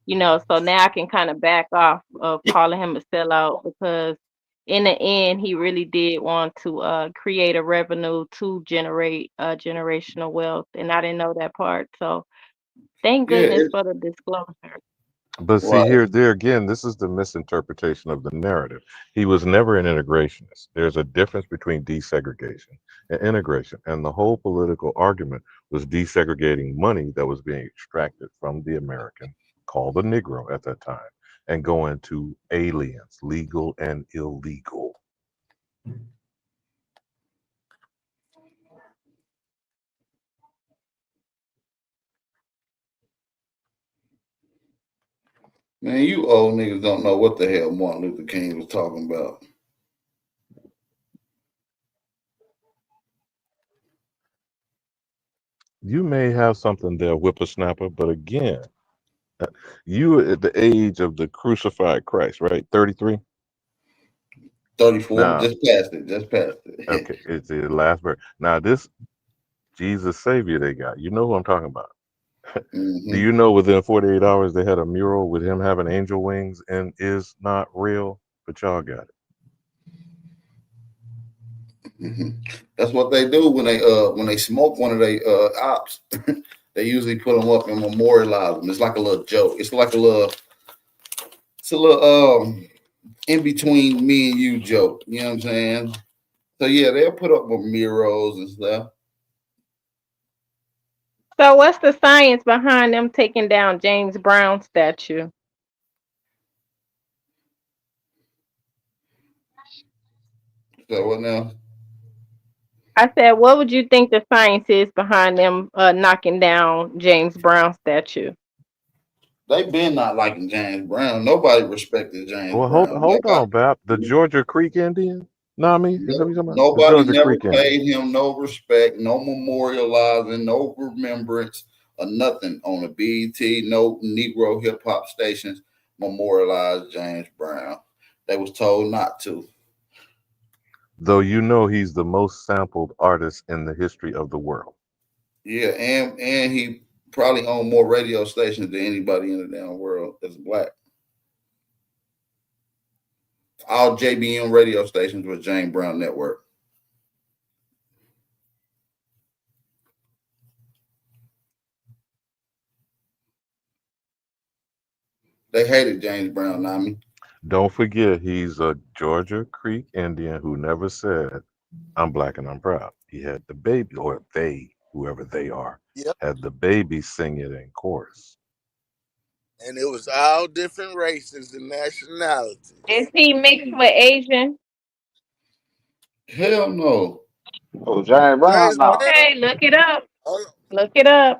so now I can kind of back off of calling him a sellout because in the end he really did want to create a revenue to generate generational wealth, and I didn't know that part. So thank Yeah, goodness for the disclosure. But see, right. there again, this is the misinterpretation of the narrative. He was never an integrationist. There's a difference between desegregation and integration. And the whole political argument was desegregating money that was being extracted from the American, called the Negro at that time, and going to aliens, legal and illegal. Man, you old niggas don't know what the hell Martin Luther King was talking about. You may have something there, whippersnapper, but again, you at the age of the crucified Christ, right? 33? 34, Now, just passed it, just passed it. okay, it's the last verse. Now, this Jesus Savior they got, you know who I'm talking about. Do you know within 48 hours they had a mural with him having angel wings and is not real? But y'all got it. That's what they do when they smoke one of their ops. They usually put them up and memorialize them. It's like a little joke. It's a little in between me and you joke. You know what I'm saying? So yeah, they'll put up murals and stuff. So what's the science behind them taking down James Brown statue? So what now? I said, what would you think the science is behind them knocking down James Brown statue? They been not liking James Brown. Nobody respected James Well, Brown. hold on, Bap. The Georgia Creek Indian? Nami? Is that what you're talking about? The Nobody Georgia never Creek Indian. paid him no respect, no memorializing, no remembrance, or nothing on the BET, no Negro hip hop stations memorialized James Brown. They was told not to. Though you know he's the most sampled artist in the history of the world. Yeah, and he probably owned more radio stations than anybody in the damn world that's black. All JBM radio stations was James Brown Network. They hated James Brown, Nami. Don't forget, he's a Georgia Creek Indian who never said, I'm black and I'm proud. He had the baby, or they, whoever they are, Yep. had the baby sing it in chorus. And it was all different races and nationalities. Is he mixed with Asian? Hell no. Oh, James Brown? James No. Brown. Okay, look it up. Oh, Look it up.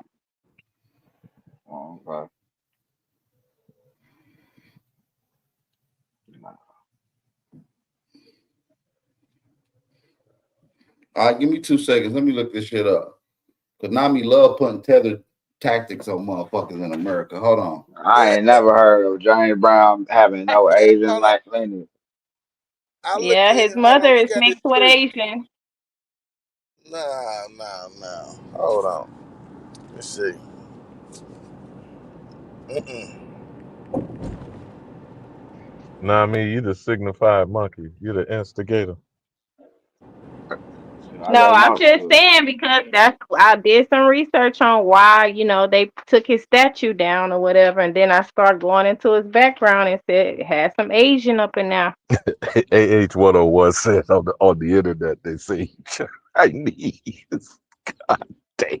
Oh, okay. All right, give me 2 seconds. Let me look this shit up. Because Nami love putting tethered tactics on motherfuckers in America. Hold on. I ain't never heard of James Brown having no Asian hold on. like lineage. I look Yeah, at his it. Hold mother on. is Look at this mixed with tree. Asian. No. Hold on. Let's see. Nami, you the signified monkey. You the instigator. I No, got I'm months just to it. saying because I did some research on why, they took his statue down or whatever, and then I started going into his background and said it had some Asian up in there. AH101 said on the internet, they say Chinese. God damn.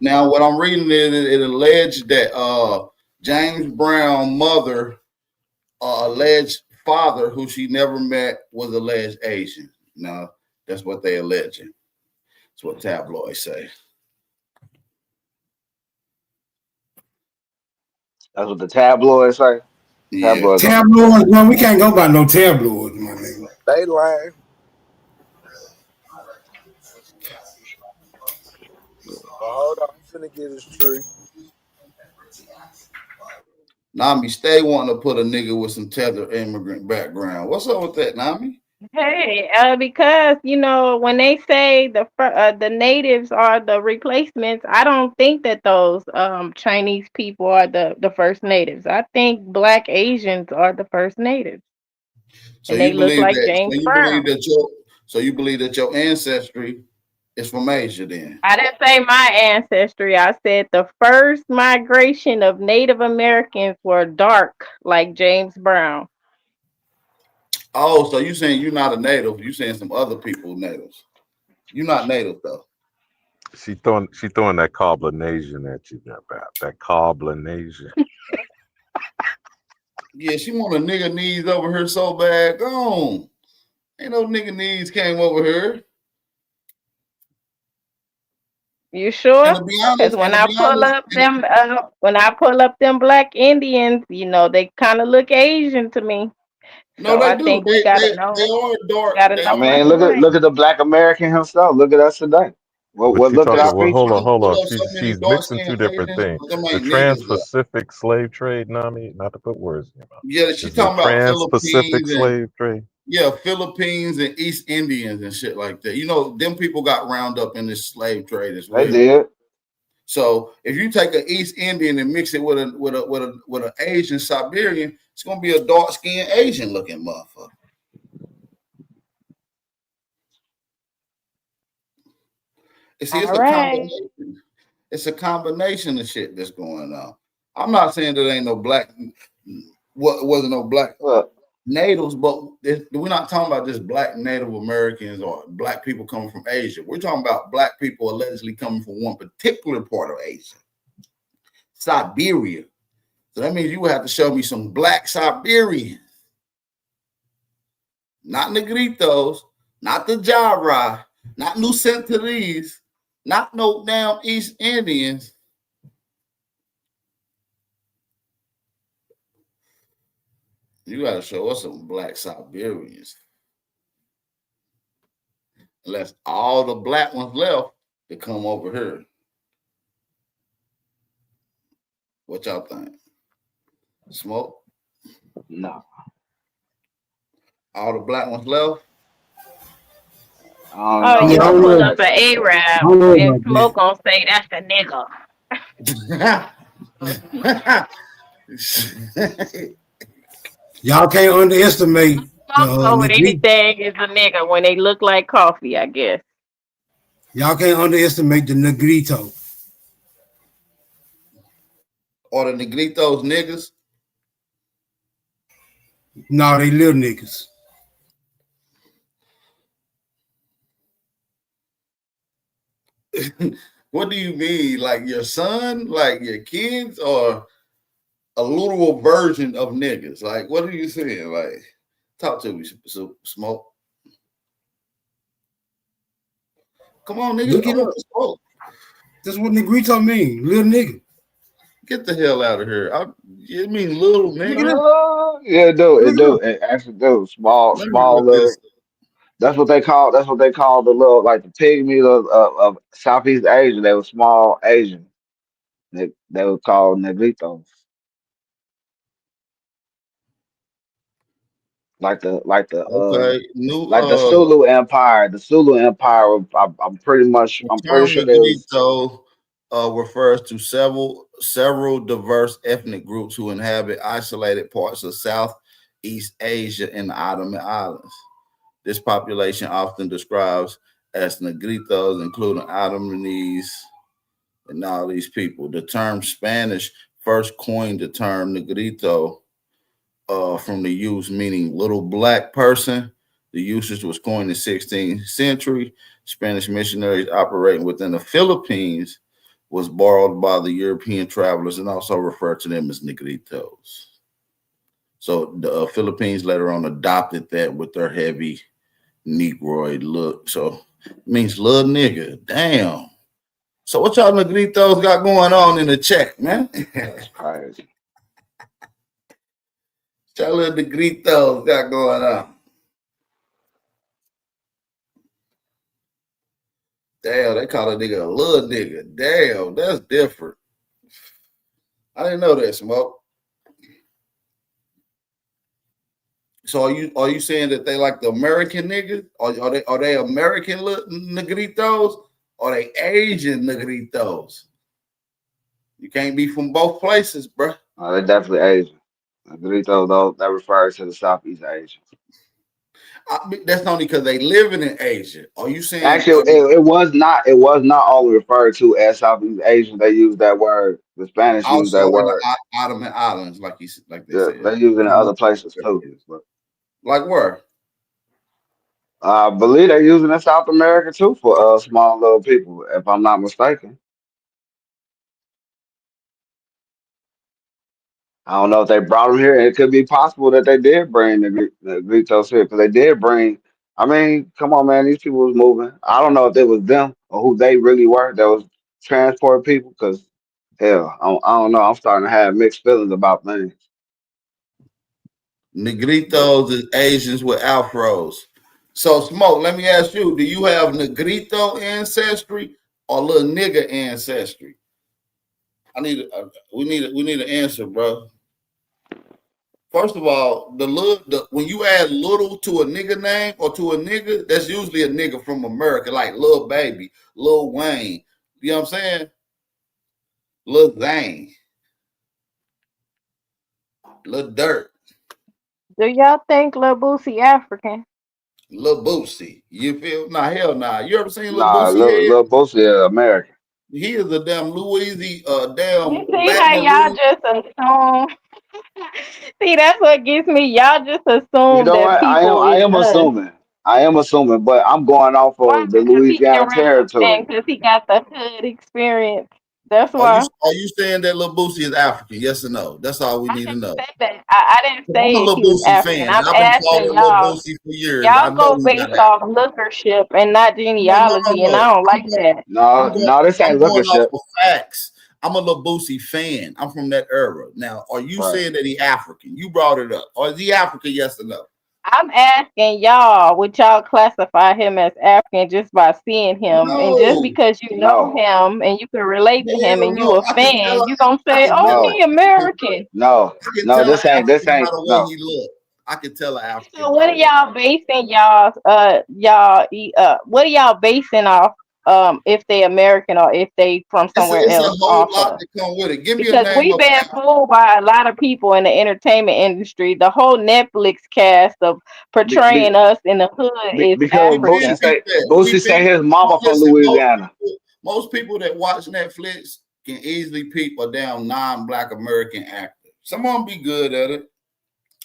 Now, what I'm reading is it alleged that James Brown's mother, alleged father, who she never met, was alleged Asian. Now, that's what they alleging. That's what tabloids say. That's what the tabloids say. Yeah. Tabloids. Tabloids, man, we can't go by no tabloids, my nigga. They lying. Hold on. I'm finna get his tree. Nami stay wanting to put a nigga with some tethered immigrant background. What's up with that, Nami? Hey, because when they say the natives are the replacements, I don't think that those Chinese people are the first natives. I think Black Asians are the first natives, So and you they look believe like that? James Brown. So you believe that your ancestry is from Asia? Then I didn't say my ancestry. I said the first migration of Native Americans were dark, like James Brown. oh, so you saying you're not a native? You saying some other people natives? You're not native though. She throwing that cobblination at you, that cobblination. Yeah, she want a nigga knees over here so bad. Go on. Ain't no nigga knees came over here. You sure? And to be honest, Because when I pull up them Black Indians, they kind of look Asian to me. no, So they I do. think we gotta They know. are dark. Gotta They I know are mean, what's dark. what. look at the Black American himself. Look at us today. But What you look at talking? our Well, You PTR. hold pull on. up so many She's dark mixing skinned two different Asians, things. but them The ain't niggas though. Trans-Pacific slave trade, Nami. Not to put words in your mouth. Yeah, she Is the talking about Trans-Pacific Philippines and slave trade? yeah, Philippines and East Indians and shit like that. Them people got round up in this slave trade as They well. did. So if you take an East Indian and mix it with an Asian Siberian, it's gonna be a dark skinned Asian looking motherfucker. See, it's All a right. combination. It's a combination of shit that's going on. I'm not saying there ain't no black. What wasn't no black Look. natives, but we're not talking about just black Native Americans or black people coming from Asia. We're talking about black people allegedly coming from one particular part of Asia, Siberia. So that means you would have to show me some black Siberians, not Negritos, not the Jara, not New Centuries, not no damn East Indians. You got to show us some black Siberians. Unless all the black ones left to come over here. What y'all think? Smoke? No. All the black ones left? Oh, you Yeah, I pull don't up an Arab don't know and about Smoke gonna say that's a nigga. Y'all can't underestimate Smoke go with Negrito. anything is a nigga when they look like coffee, I guess. Y'all can't underestimate the Negrito. Or the Negritos niggas? No, they little niggas. What do you mean? Like your son? Like your kids? Or a literal version of niggas? Like, what are you saying? Like, talk to me, Smoke. Come on, nigga. Look it up. Smoke. That's what Negrito mean, little nigga. Get the hell out of here. You mean little nigga? Yeah, it do. It actually do. Small, Let me look little. this. That's what they call the little, like the pygmy of Southeast Asia. They were small Asian. They were called Negritos. Like the Okay. New like the Sulu Empire. The Sulu Empire. I'm pretty the pretty term sure there was. Negrito refers to several diverse ethnic groups who inhabit isolated parts of Southeast Asia and the Ottoman Islands. This population often describes as Negritos, including Ottomanese and all these people. The term Spanish first coined the term Negrito from the use meaning little black person. The usage was coined in the 16th century. Spanish missionaries operating within the Philippines was borrowed by the European travelers and also referred to them as Negritos. So the Philippines later on adopted that with their heavy Negroid look. So it means little nigga. Damn. So what y'all Negritos got going on in the chat, man? That's crazy. Y'all little Negritos got going on. Damn, they call a nigga a little nigga. Damn, that's different. I didn't know that, Smoke. So are you saying that they like the American niggas? Are they American Negritos? Or they Asian Negritos? You can't be from both places, bro. They're definitely Asian. Negritos, though, that refers to the Southeast Asians. That's only because they living in Asia. Are you saying Actually, it was not only referred to as Southeast Asian. They used that word. The Spanish used that also in the word. Ottoman Islands, like they Yeah, said? they use it in other places too. But Like where? I believe they're using it in South America too for small little people, if I'm not mistaken. I don't know if they brought them here. It could be possible that they did bring the Gritos here because they did bring. I mean, come on, man, these people was moving. I don't know if it was them or who they really were that was transport people. Because hell, I don't know. I'm starting to have mixed feelings about things. Negritos is Asians with afros. So, Smoke, let me ask you: do you have Negrito ancestry or little nigga ancestry? We need an answer, bro. First of all, when you add little to a nigga name or to a nigga, that's usually a nigga from America, like Lil Baby, Lil Wayne. You know what I'm saying? Lil Zane, Lil Dirt, Do y'all think Lil Boosie African? Lil Boosie. You feel? Nah, hell nah. You ever seen Lil Nah, Boosie head? little Boosie, American. He is a damn You damn see how Baton y'all Rouge. just assume? See, that's what gets me. Y'all just You assume know that what? people I is am us. assuming. I am assuming, but I'm going off Why? of the Because he been Louisiana around and territory. because he got the hood experience. That's Are you why. are you saying that Lil Boosie is African? Yes or no? That's all we I need to didn't know. say that. I didn't 'Cause I'm a say Lil he was Boosie African. fan. I'm I've been asking following Lil y'all. Boosie for years. I Y'all know go he's not based African. off lookership and not No, no, no, genealogy, and no. I don't like that. No, no, this I'm ain't going looking off shit. of facts. I'm a Lil Boosie fan. I'm from that era. Now, are you Right. saying that he African? You brought it up. Or is he African? Yes or no? I'm asking y'all, would y'all classify him as African just by seeing him? And just No. because you know No, him and you can relate to him Hell and you no. a fan, you gonna I say, can oh, tell no, he American. no, I can no. tell an This African by ain't the way no. he look. I can tell an So African by what the are way. y'all basing what are y'all basing off if they American or if they from somewhere It's a else whole off lot of? that come with it. Give me a Because name we've of been fooled by a lot of people in the entertainment industry. The whole Netflix cast of Be, be, portraying us in the hood is because we been African. peep that. We Boosie been say his mama from listen. Louisiana. Most people that watch Netflix can easily peep a damn non-black American actor. Some of them be good at it,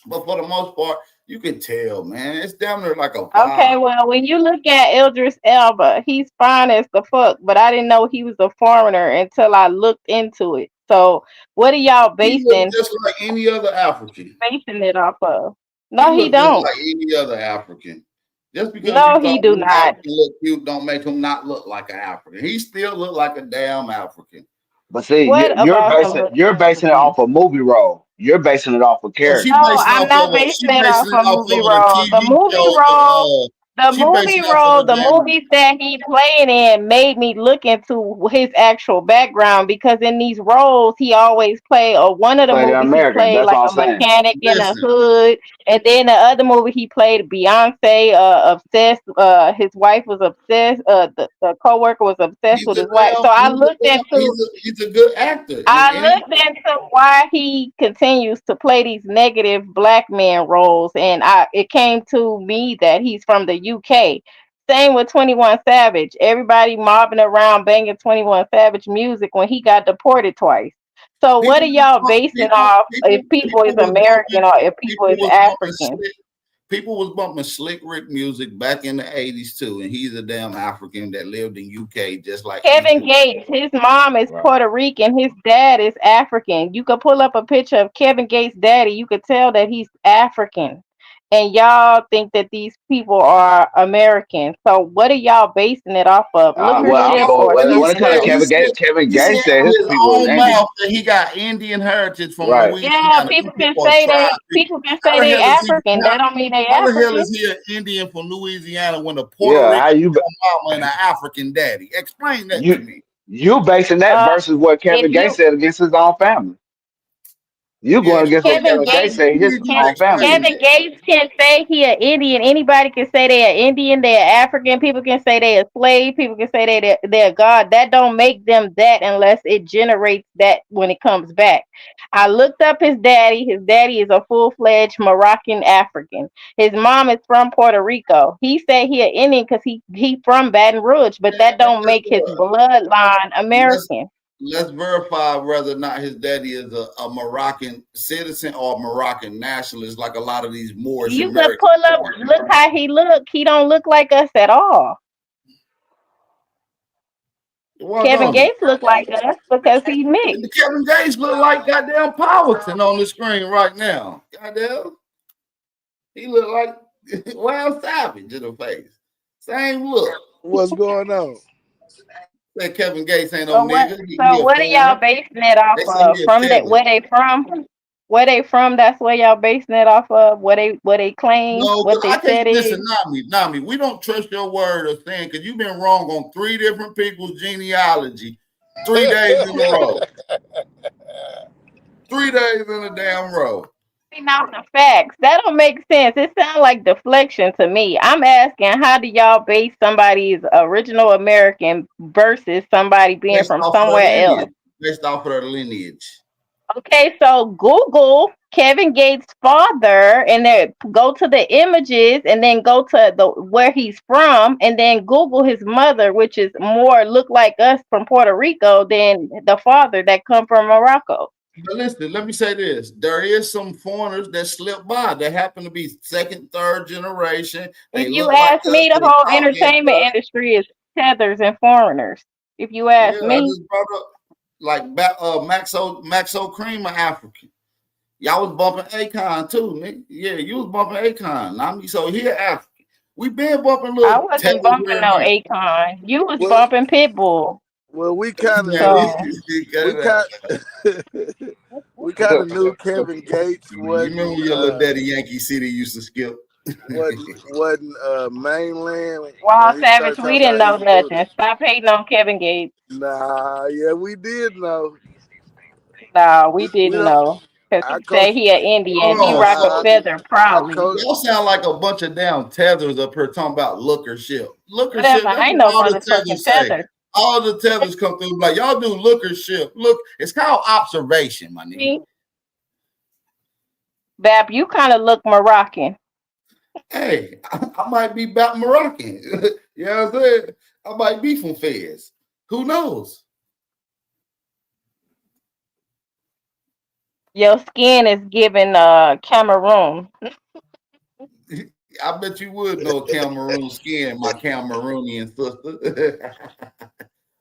but for the most part, you can tell, man. It's down there like a Okay, vibe. well, when you look at Idris Elba, he's fine as the fuck, but I didn't know he was a foreigner until I looked into it. So, what are y'all He look just like any other African. basing it off of? He No, he look just don't. like any other African. Just because you No, he thought do one not. African look cute, don't make him not look like an African. He still look like a damn African. But see, What about him look you're basing it African? off a movie role. You're basing it off a So she No, character. basing I'm off not of basing it off a movie a role. The TV movie show. role The She movie basing it off of role, the the damn movies that he played in made me look into his actual background because in these roles he always played, or one of the Play the movies he American. played That's like all I'm a saying. mechanic in a listen. hood, and then the other movie he played Beyonce, obsessed. His wife was obsessed. The coworker was obsessed with his wife. So He's a good actor. I looked into why he continues to play these negative black man roles, and it came to me that he's from the UK. Same with 21 Savage. Everybody mobbing around banging 21 Savage music when he got deported twice. So what People are y'all was basing off if people people is was American or if people people is was bumping African? slick people was bumping Slick Rick music back in the 80s too, and he's a damn African that lived in UK just like Kevin Idris. Gates, his mom is Right. Puerto Rican, his dad is African. You could pull up a picture of Kevin Gates' daddy, you could tell that he's African. And y'all think that these people are American. So what are y'all basing it off of? Well, Lookership well, or when it something comes to else? Kevin He said Gates said out his his people was own Indian. mouth that he got Indian heritage from Right. Yeah, Louisiana. These people can people are say tribe people. people can How say the they hell is he African. That don't mean they how the hell African. is he an Indian from Louisiana when the Puerto Yeah. Rican mama and an African daddy? Explain that to You me. you basing that Uh versus what if Kevin Gates you said against his own family. You Yeah, going against what Kevin Kevin Gates Gates said his you Can own family. explain Kevin that. Gates can say he an Indian. Anybody can say they are Indian. They are African. People can say they are slave. People can say they're God. That don't make them that unless it generates that when it comes back. I looked up his daddy. His daddy is a full-fledged Moroccan African. His mom is from Puerto Rico. He said he an Indian because he from Baton Rouge, but Yeah, that and don't guess make his what? bloodline Let's American. let's verify whether or not his daddy is a Moroccan citizen or a Moroccan nationalist, like a lot of these Moorish You could Americans pull up, are. look how he look. He don't look like us at all. Why Kevin don't he? Gates look like us because he's mixed. And Kevin Gates look like goddamn Powelton on the screen right now. Goddamn, he look like Wild Savage in the face. Same look. What's going on? Say Kevin Gates ain't no So what? nigga. He So a what are y'all foreigner. basing it off They say of? he a From that, felon. where they from? Where they from? That's where y'all basing it off of. Where they claim, No, what because they I can't said is. listen, Nami. We don't trust your word of saying because you've been wrong on 3 different people's genealogy 3 days in a row. 3 days in a damn row. Out the facts. That don't make sense. It sounds like deflection to me. I'm asking, how do y'all base somebody's original American versus somebody being Based from off of their somewhere else? lineage. Based off of their lineage. Okay, so Google Kevin Gates' father, and then go to the images, and then go to the where he's from, and then Google his mother, which is more look like us from Puerto Rico than the father that come from Morocco. But listen, let me say this. There is some foreigners that slip by that happen to be second, third generation. They If you look like ask us. me, the They whole talk like entertainment us. industry is tethers and foreigners. If you Yeah, ask I me, just brought up like Maxo Cream are African. Y'all was bumping Akon too, nigga. Yeah, you was bumping Akon. I mean, so here African. We been bumping I little wasn't tethers bumping here and no there. Akon. You was Well, bumping Pitbull. well, we kind of Man, knew. So cut We it out. kind. We kind of knew Kevin Gates You remember wasn't your little daddy Yankee City used to skip? wasn't mainland Wild when he Savage, started we talking didn't about know his booty. nothing. Stop hating on Kevin Gates. Nah, yeah, we did know. No, we We didn't don't. know. Because I he say coach. he an Indian. Hold He on. rock a Nah, So feather I proudly. coach. y'all sound like a bunch of damn tethers up here talking about looker ship. Looker Whatever. ship, that's I ain't what no all the motherfucking tethers say. tether. All the tethers come through like y'all do looker ship. Look, it's called observation, my nigga. See, Bap, you kind of look Moroccan. Hey, I might be about Moroccan. You know what I'm saying? I might be from Fez. Who knows? Your skin is giving Cameroon. I bet you would know Cameroon skin, my Cameroonian sister.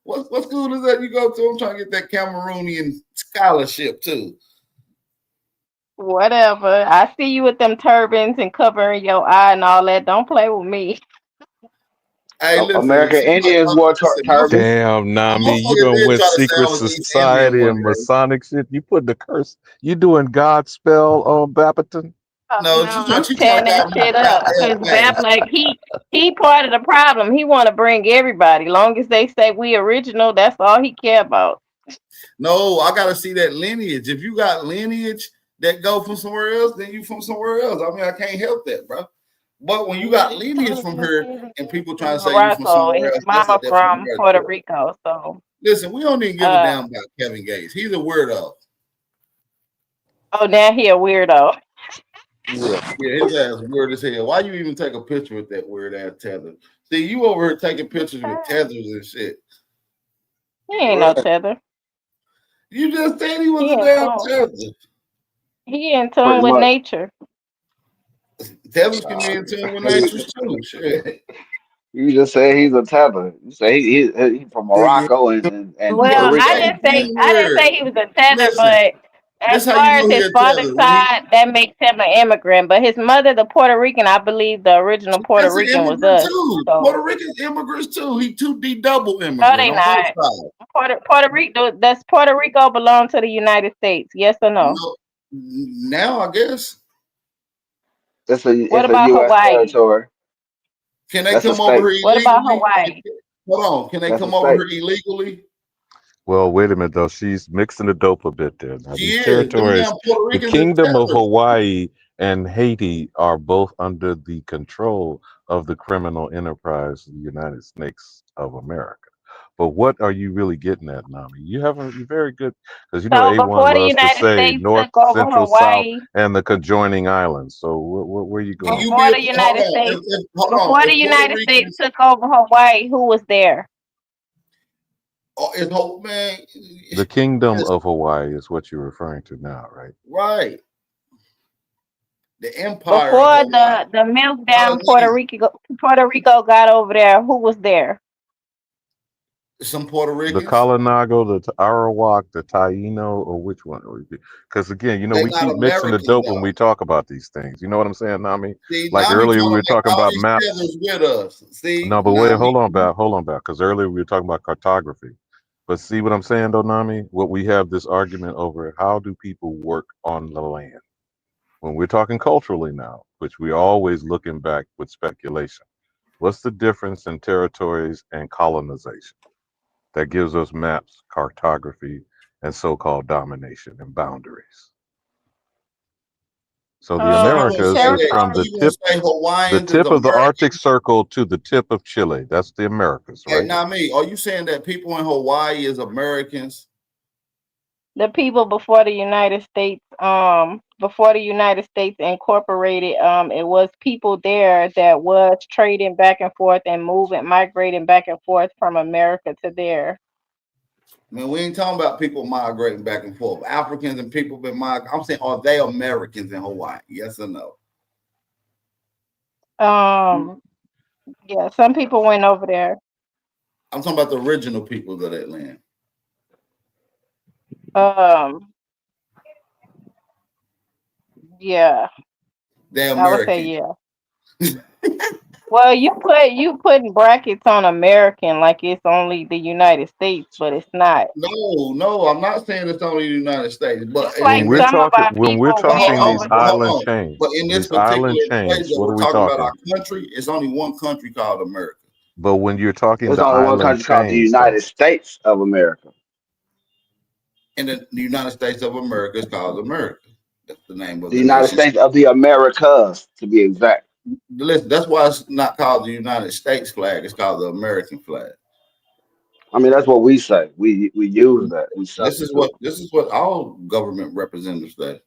What school is that you go to? I'm trying to get that Cameroonian scholarship too. Whatever. I see you with them turbans and covering your eye and all that. Don't play with me. Hey, listen, American Indians wore turbans. Damn, Nami, you motherfucker done did went try to say I secret was East Indian society one and day. Masonic shit. You put the curse. You doing Godspell on Bapperton? Oh, No, no, I'm she trying tearing to that call me shit up. Cause hey, Bap, like he part of the problem. He want to bring everybody. Long as they say we original, that's all he care about. no, I gotta see that lineage. If you got lineage that go from somewhere else, then you from somewhere else. I mean, I can't help that, bro. But when you got lineage from here and people trying to say you from Morocco, and somewhere his else, that's a mama different from matter Puerto too. Rico. So, Listen, we don't even give a damn about Kevin Gates. He's a weirdo. oh, now he a weirdo. Yeah, Yeah, his ass weird as hell. Why you even take a picture with that weird ass tether? See, you over here taking pictures with tethers and shit. He ain't no right. tether. You just said he was He a in damn tune. tether. He in tune Pretty with much. nature. Tethers can be in tune with nature too. Shit. You just say he's a tether. You say he from Yeah, Morocco and Puerto Well, He Rico. ain't being I didn't weird. say he was a tether, Listen, but as this how you far as know he his a father's tether. When he side, that makes him an immigrant. But his mother, the Puerto Rican, I believe the original Puerto that's an Rican was immigrant us. too. So Puerto Rican immigrants too. He 2D double no, immigrant they on both not. sides. Puerto Rico, does Puerto Rico belong to the United States? Yes or no? No, now I guess. What It's a about U.S. Hawaii? territory. Can they That's a come over state. here What about illegally? Hawaii? Hold on. Can they That's a come over state. here illegally? Well, wait a minute though. She's mixing the dope a bit there. Now She these is. Them damn territories, Puerto the Ricans is Kingdom of tethers. Hawaii and Haiti are both under the control of the criminal enterprise, the United States of America. But what are you really getting at, Nami? You're very good because you know So A1 before the loves to United say States North, took over Central, South, Hawaii, and the conjoining islands. So where are you Can going you with be before a the this? hold United on? States, Hold on. before the If Puerto United States Ricans took over Hawaii, who was there? is hope man, The Kingdom listen, of Hawaii is what you're referring to now, right? right. The Empire of Before Hawaii. the meltdown Polynesian. Puerto Rico got over there, who was there? Some Puerto The Ricans. Kalinago, the Arawak, the Taino, or which one? Because again, They we not keep mixing the Americans dope when though. we talk about these things. You know what I'm saying, Nami? See, Like now we earlier, we trying to were make talking all about these maps. feathers with us. See, No, but wait, now we hold on, back. Because earlier we were talking about cartography. But see what I'm saying, though, Nami? What we have this argument over: how do people work on the land? When we're talking culturally now, which we're always looking back with speculation. What's the difference in territories and colonization? That gives us maps, cartography, and so-called domination and boundaries. So the so you gonna Americas say is that from Territory. the you gonna say the Hawaiians is tip of the Arctic Americans? Circle to the tip of Chile. That's the Americas, Hey, right? now me, are you saying that people in Hawaii is Americans? The people before the United States incorporated, it was people there that was trading back and forth and moving, migrating back and forth from America to there. Man, we ain't talking about people migrating back and forth. Africans and people been migrating. I'm saying, are they Americans in Hawaii? Yes or no? Yeah, some people went over there. I'm talking about the original people of that land. Yeah, They're I would say American. yeah. Well, you putting brackets on American like it's only the United States, but it's not. No, I'm not saying it's only the United States, but Just like some of our When we're people went talking these over hold there. island on. chains, But in this these particular island place chains, that what are we're we talking about, our talking? country, it's only one country called America. But when you're talking There's the only one island country called the chains, though, United States of America. And the United States of America is called America. That's the name of The the United nation. States of the Americas, to be exact. Listen, that's why it's not called the United States flag. It's called the American flag. I mean, that's what we say. We use that. We substitute. This is what all government representatives say.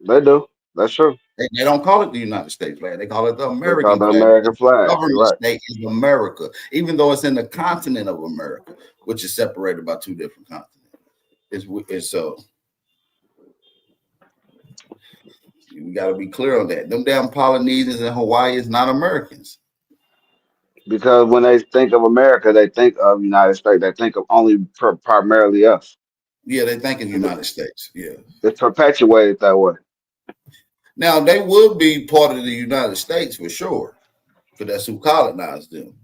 They do. That's true. They don't call it the United States flag. They call it the They call American the flag. American The flag. You're government right. state is America, even though it's in the continent of America, which is separated by two different continents. It's so we got to be clear on that. Them damn Polynesians in Hawaii is not Americans. Because when they think of America, they think of United States. They think of only primarily us. Yeah, they think in the United States. Yeah. It's perpetuated that way. Now they would be part of the United States for sure, because that's who colonized them.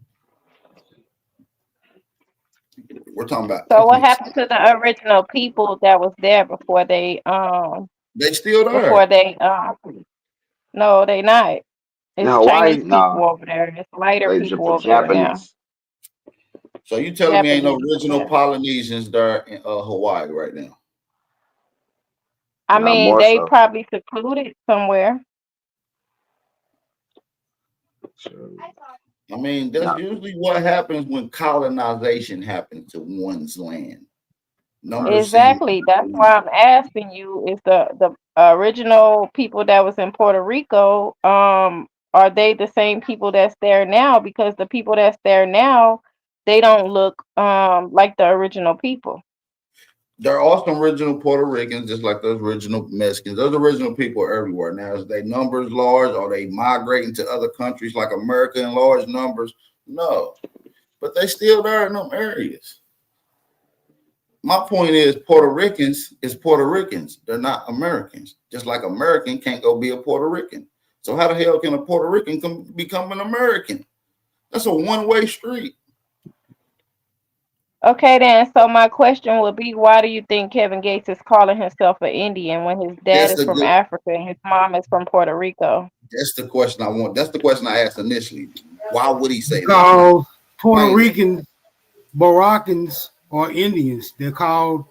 We're talking about So what ethnic. happened to the original people that was there before they still there. no, they not. In It's Hawaii, Chinese people nah, over there. It's lighter they people over there now. Japanese. So you telling me ain't no Japanese. original Yeah. Polynesians there in Hawaii right now? I Not mean, more they so. probably secluded somewhere. I mean, that's usually what happens when colonization happens to one's land. Exactly. That's why I'm asking you: is the original people that was in Puerto Rico, are they the same people that's there now? Because the people that's there now, they don't look like the original people. There are some original Puerto Ricans, just like those original Mexicans. Those original people are everywhere. Now, is their numbers large? Are they migrating to other countries like America in large numbers? No, but they still there in them areas. My point is Puerto Ricans is Puerto Ricans. They're not Americans. Just like American can't go be a Puerto Rican. So how the hell can a Puerto Rican become an American? That's a one-way street. Okay, then. So my question would be, why do you think Kevin Gates is calling himself an Indian when his dad is from Africa and his mom is from Puerto Rico? That's the question I want. That's the question I asked initially. Why would he say that? Because Puerto Ricans, Moroccans, or Indians. They're called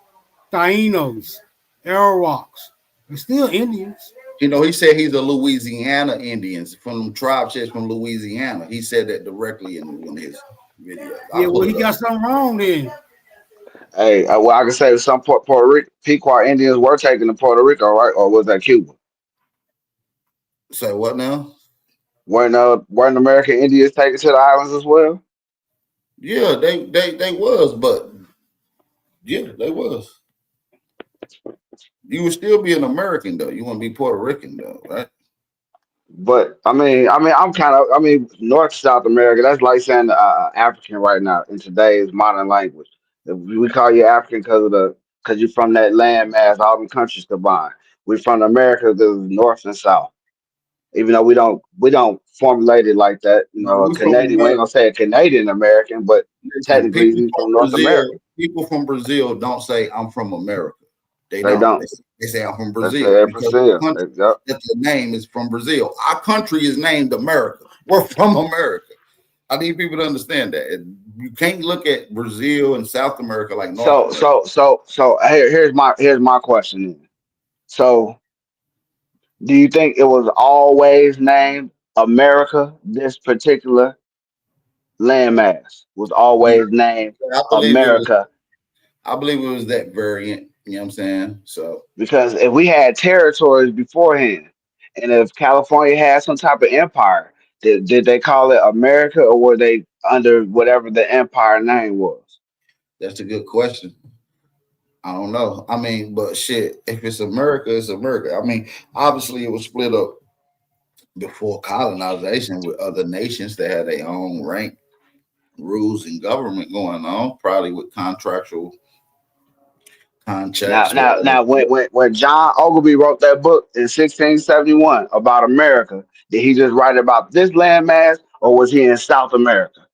Tainos, Arawaks. They're still Indians. You know, he said he's a Louisiana Indians from tribe shit from Louisiana. He said that directly in one of his videos. Yeah, well, he got something wrong then. Hey, well, I can say some Puerto Rico Pequot Indians were taken to Puerto Rico, right? Or was that Cuba? Say what now? Weren't American Indians taken to the islands as well? Yeah, they was, but yeah, they was. You would still be an American though. You want to be Puerto Rican though, right? But I'm North South America. That's like saying African right now in today's modern language. We call you African because you're from that landmass, all the countries combined. We're from America, the North and South. Even though we don't formulate it like that, a Canadian. We ain't gonna say a Canadian American, but technically he's from North America. People from Brazil don't say I'm from America. They don't. They say I'm from Brazil. That the name is from Brazil. Our country is named America. We're from America. I need people to understand that. You can't look at Brazil and South America like North America. So here's my question. So do you think it was always named America? This particular landmass was always named America. I believe it was that variant. You know what I'm saying? So because if we had territories beforehand, and if California had some type of empire, did they call it America or were they under whatever the empire name was? That's a good question. I don't know. I mean, but shit, if it's America, it's America. I mean, obviously it was split up before colonization with other nations that had their own rank, rules, and government going on, probably with contractual contracts with other Now, when John Ogilvy wrote that book in 1671 about America, did he just write about this landmass, or was he in South America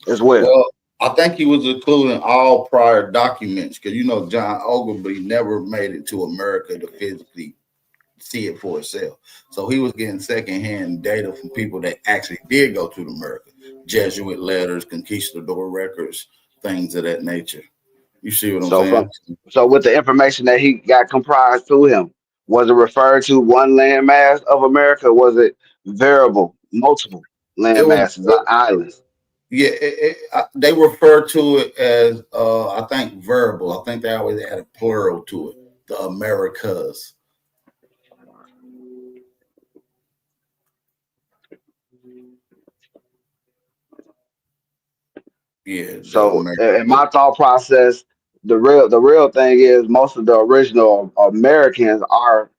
as well? Well, I think he was including all prior documents because John Ogilvy never made it to America to physically see it for itself. So he was getting secondhand data from people that actually did go to America, Jesuit letters, conquistador records, things of that nature. You see what I'm saying? So with the information that he got comprised through him, was it referred to one landmass of America? Was it variable, multiple land masses, islands? Yeah, they refer to it as I think verbal. I think they always add a plural to it, the Americas. Yeah. So in my thought process, the real thing is most of the original Americans are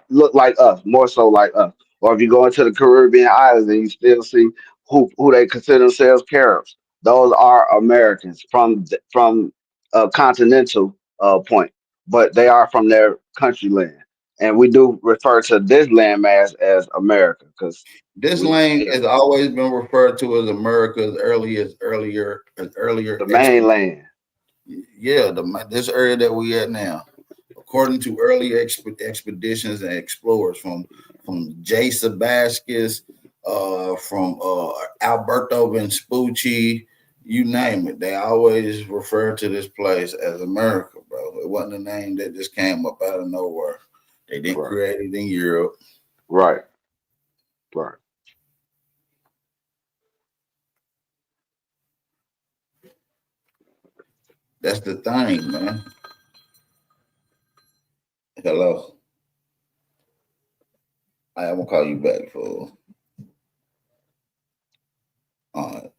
look like us, more so like us. Or if you go into the Caribbean islands and you still see who they consider themselves Caribs, those are Americans from a continental point, but they are from their country land. And we do refer to this landmass as America because this land has always been referred to as America as earlier the mainland. Yeah, this area that we at now, according to earlier expeditions and explorers from J. Sebastius, from Alberto Vespucci, you name it, they always refer to this place as America, bro. It wasn't a name that just came up out of nowhere. They didn't create it in Europe. Right. That's the thing, man. Hello. I'm gonna call you back, fool. All right.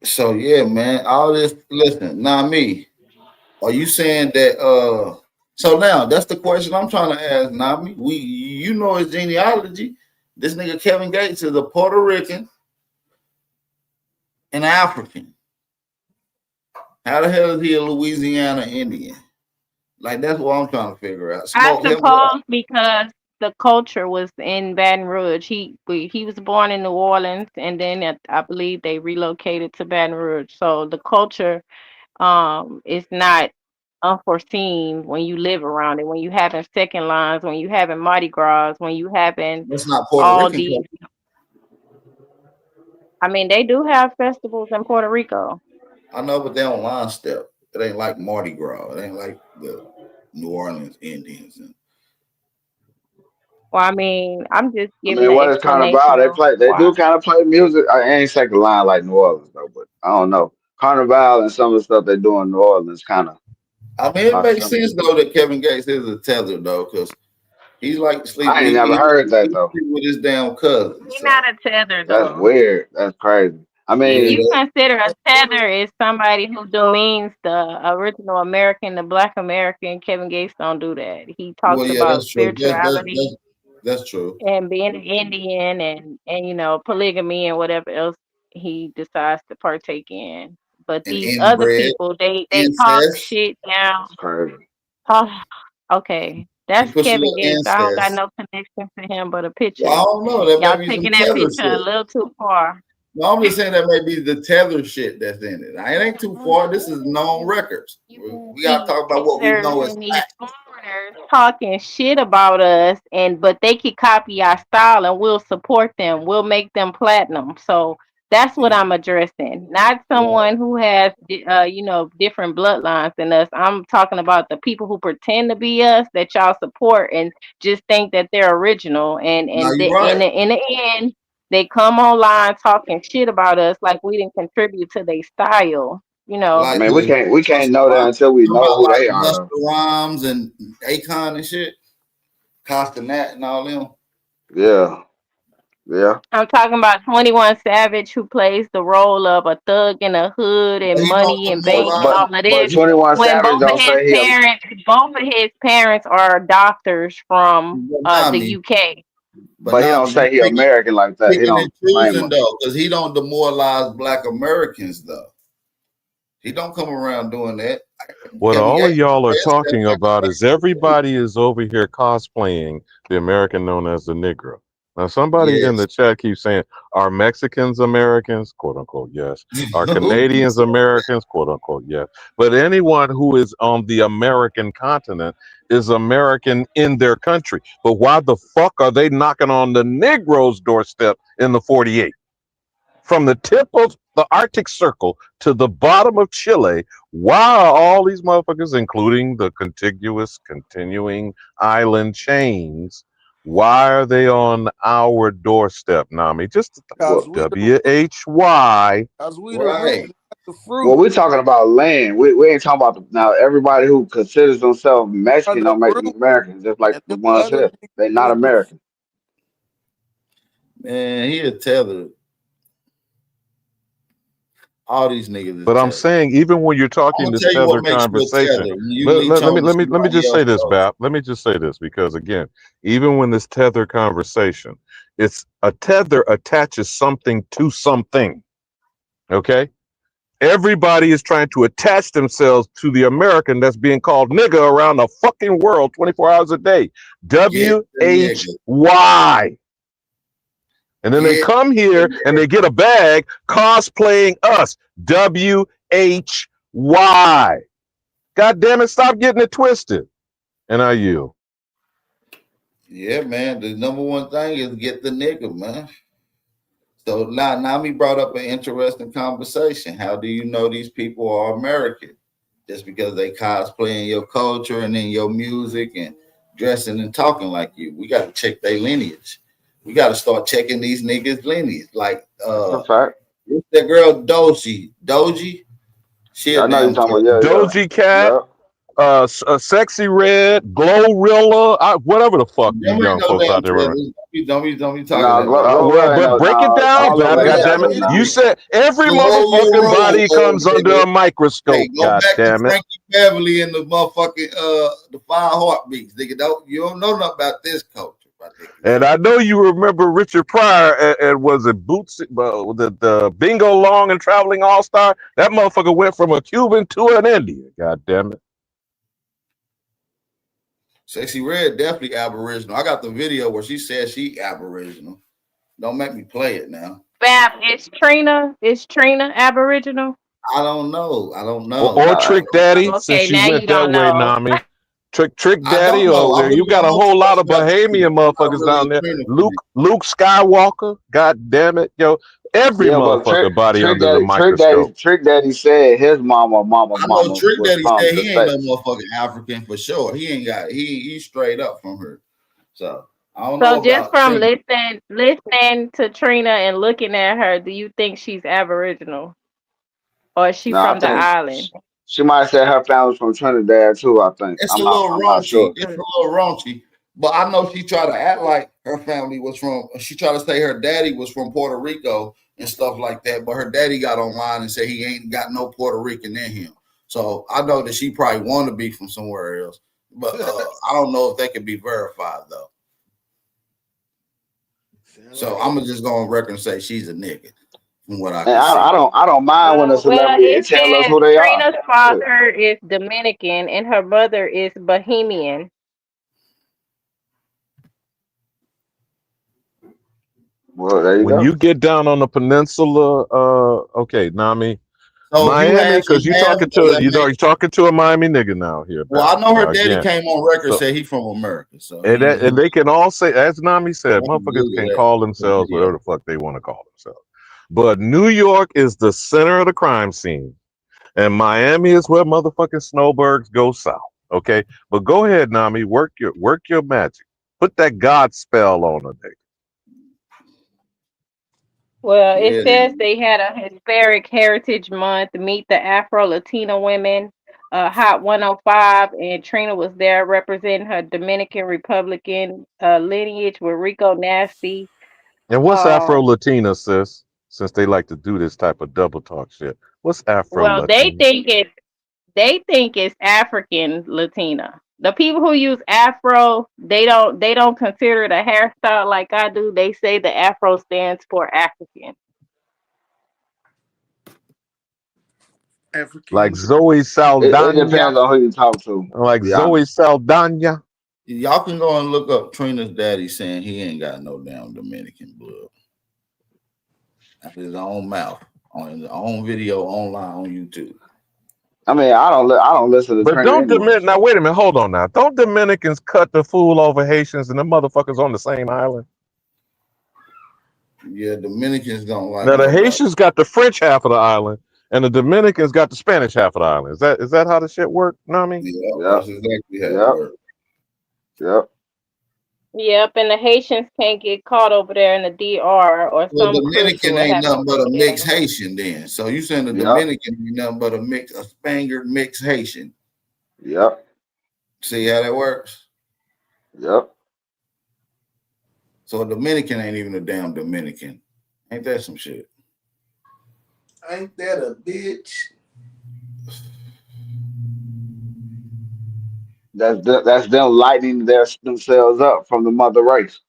So yeah, man. All this. Listen, not me. Are you saying that? So now that's the question I'm trying to ask. Not me. His genealogy. This nigga Kevin Gates is a Puerto Rican and African. How the hell is he a Louisiana Indian? Like that's what I'm trying to figure out. I suppose because the culture was in Baton Rouge. He was born in New Orleans, and then I believe they relocated to Baton Rouge. So the culture is not unforeseen when you live around it. When you having second lines, when you having Mardi Gras, when you having that's not Puerto Rican these. I mean, they do have festivals in Puerto Rico. I know, but they don't line step. It ain't like Mardi Gras. It ain't like the New Orleans Indians. Well, I mean, I'm just giving what is Carnival? They do kind of play music. I ain't second line like New Orleans though, but I don't know. Carnival and some of the stuff they do in New Orleans kind of. I mean, it makes sense though that Kevin Gates is a tether though, because he's like sleeping. I ain't never heard that though. With his damn cousin. He's not a tether though. That's weird. That's crazy. I mean, you consider a tether is somebody who demeans the original American, the Black American. Kevin Gates don't do that. He talks about spirituality. That's true. And being an Indian and polygamy and whatever else he decides to partake in. But these other people, they talk shit down. Okay. That's Kevin Gates. I don't got no connection to him but a picture. Well, I don't know. Y'all taking that picture a little too far. No, I'm just saying that may be the tether shit that's in it. It ain't too far. This is known records. We gotta talk about what we know is foreigners talking shit about us, but they can copy our style and we'll support them. We'll make them platinum. So that's what I'm addressing. Not someone who has different bloodlines than us. I'm talking about the people who pretend to be us that y'all support and just think that they're original. And in the end, they come online talking shit about us like we didn't contribute to their style. I mean, we can't know that until we know who they are. Busta Rhymes and Akon and shit, Costa Nat and all them. Yeah. Yeah. I'm talking about 21 Savage, who plays the role of a thug in the hood and But he don't money and bank and demoralize. But all of but this. 21 When Savage don't say he a both of his parents are doctors from But the Nami, UK. but but he don't Nami, you say he American like that. He picking and don't claim choosing it. though, because he don't demoralize Black Americans though. He don't come around doing that. What Can we all of ask y'all are the talking about is everybody is over here cosplaying the American known as the Negro. Now, somebody in Yes. the chat keeps saying, are Mexicans Americans? Quote unquote, yes. Are Who keeps Canadians saying that? Americans? Quote unquote, yes. But anyone who is on the American continent is American in their country. But why the fuck are they knocking on the Negro's doorstep in the 48? From the tip of the Arctic Circle to the bottom of Chile, why are all these motherfuckers, including the contiguous, continuing island chains, why are they on our doorstep, Nami? Just Cause Well, we the WHY. cause we the root, Right. not the well, fruit. we're talking about land. We ain't talking about now. Everybody who considers themselves Are Mexican the don't make them root, Americans, just like and the them ones other here. They niggas not is the American. Man, he a tether. All these niggas is But I'm tether. saying, even when you're I'm talking gonna this tell you what tether makes you a conversation, tether. When you let, leech let, let me on to let me let me somebody just say else this, culture. Bap. Let me just say this, because again, even when this tether conversation, it's a tether attaches something to something. Okay, everybody is trying to attach themselves to the American that's being called nigga around the fucking world 24 hours a day. Get the nigga. WHY. And then they Get come the here and nigga. they get a bag cosplaying us. WHY. God damn it, stop getting it twisted. And I yield. Yeah, man. The number one thing is get the nigga, man. So now Nami brought up an interesting conversation. How do you know these people are American? Just because they cosplay in your culture and in your music and dressing and talking like you. We got to check their lineage. We got to start checking these niggas' lineage. Like That's a fact. what's that girl Doji? She Yeah, a I know you're damn talking terror. about. Doji Cat, Yeah. Sexy Red, Glorilla, whatever the fuck you Them ain't young no folks damn out there terror. running. Don't be talking No, that way. Well, Glorilla ain't but no. break it No, down, all of them Bab. ain't God yeah, that damn it! though. it You Nami. said every Slow your motherfucking roll, body old comes under nigga. a Hey, microscope. go God back to damn it! Frankie Beverly and the motherfucking the Five Heartbeats, nigga. You don't know nothing about this culture, my nigga. And I know you remember Richard Pryor and was it Boots, the Bingo Long and Traveling All Star? That motherfucker went from a Cuban to an Indian. God damn it! Sexy Red definitely Aboriginal. I got the video where she says she Aboriginal. Don't make me play it now. Bab, is Trina Aboriginal? I don't know. I don't Or, know. or Nah, Trick Daddy, Oh, since okay, you now you went that don't way, know. Nami. Trick I Daddy, don't know. or you got a I'm gonna whole lot trust of that Trina. Bahamian I'm not motherfuckers really down a there. Trina fan. Luke Skywalker, god damn it, yo, every yeah, but motherfucker body under the microscope. Trick Daddy said his mama I know Trick was Daddy from said the he ain't no states. motherfucking African for sure. He ain't got he's straight up from her. So I don't So know just about from Trina. listening to Trina and looking at her, do you think she's Aboriginal or is she No, I from the think island? she might have said her family's from Trinidad too. I think. It's a little I'm not raunchy. sure. It's a little raunchy. But I know she tried to act like her family was from. She tried to say her daddy was from Puerto Rico and stuff like that. But her daddy got online and said he ain't got no Puerto Rican in him. So I know that she probably want to be from somewhere else. But I don't know if they can be verified though. Sound So like I'm just going on record and say she's a nigga from what I And can see. I don't mind when a Well, celebrity it tell us says who they are. Trina's Shit. father is Dominican and her mother is Bahamian. Well, there you When go. you get down on the peninsula, okay, Nami, So you Miami, have because you have that you're talking to a Miami nigga now here, well, Bap. I know her Now daddy again, came on record so said he from America, so and they can all say, as Nami said, I can motherfuckers Google can that call themselves video. whatever the fuck they want to call themselves. But New York is the center of the crime scene. And Miami is where motherfucking snowbirds go south. Okay, but go ahead, Nami. Work your magic. Put that God spell on her, nigga. Well, it Yeah, says they had a Hispanic Heritage Month, Meet the Afro Latina Women, Hot 105, and Trina was there representing her Dominican Republican lineage with Rico Nasty. And what's Afro Um, Latina, sis? Since they like to do this type of double talk shit. What's Afro well, they Latina? think it's African Latina. The people who use Afro, they don't consider it a hairstyle like I do. They say the Afro stands for African. Like African. Zoe It Saldana? depends on who you talk to Like be honest. Zoe Saldana? Y'all can go and look up Trina's daddy saying he ain't got no damn Dominican blood. Out his own mouth, on his own video online on YouTube. I mean, I don't listen to But Trina don't anyway. Now wait a minute, hold on now. Don't Dominicans cut the fool over Haitians and the motherfuckers on the same island? Yeah, Dominicans don't like Now the nobody. Haitians got the French half of the island, and the Dominicans got the Spanish half of the island. Is that how the shit work? You know what I mean? Yeah, Yep, that's exactly how it yep, works. yep. Yep, and the Haitians can't get caught over there in the DR, or Well, some Kush Dominican will ain't have to nothing but a take care of mixed them. Haitian then. So you saying the Yep, Dominican ain't nothing but a Spaniard mixed Haitian. yep, See how that works? yep. So a Dominican ain't even a damn Dominican. Ain't that some shit? Ain't that a bitch? That's them lightening themselves up from the mother race.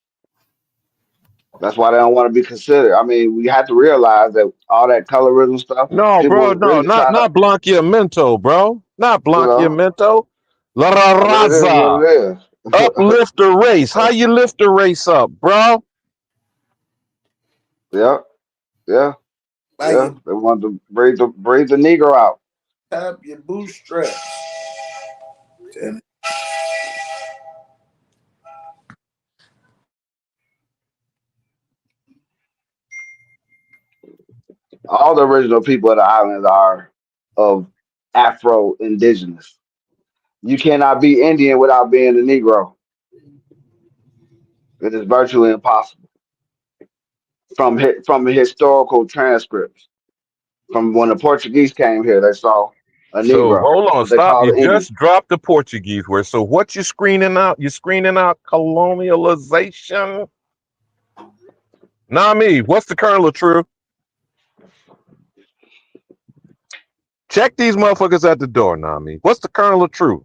That's why they don't want to be considered. I mean, we have to realize that all that colorism stuff, No, bro, people no, really not try to, Blanquiamento, bro. Not you know, Blanquiamento. La but it is what Raza. it is. Uplift the race. How you lift the race up, bro? Yeah, yeah, Like yeah. you They want to breathe the Negro out. tie up your bootstraps. All the original people of the islands are of Afro indigenous. You cannot be Indian without being a Negro. It is virtually impossible. From the historical transcripts, from when the Portuguese came here, they saw a So Negro, hold on, what they stop. called You an Indian. just dropped the Portuguese word. So what you screening out? You screening out colonialization? Nah, me. What's the kernel of truth? Check these motherfuckers at the door, Nami. What's the kernel of truth?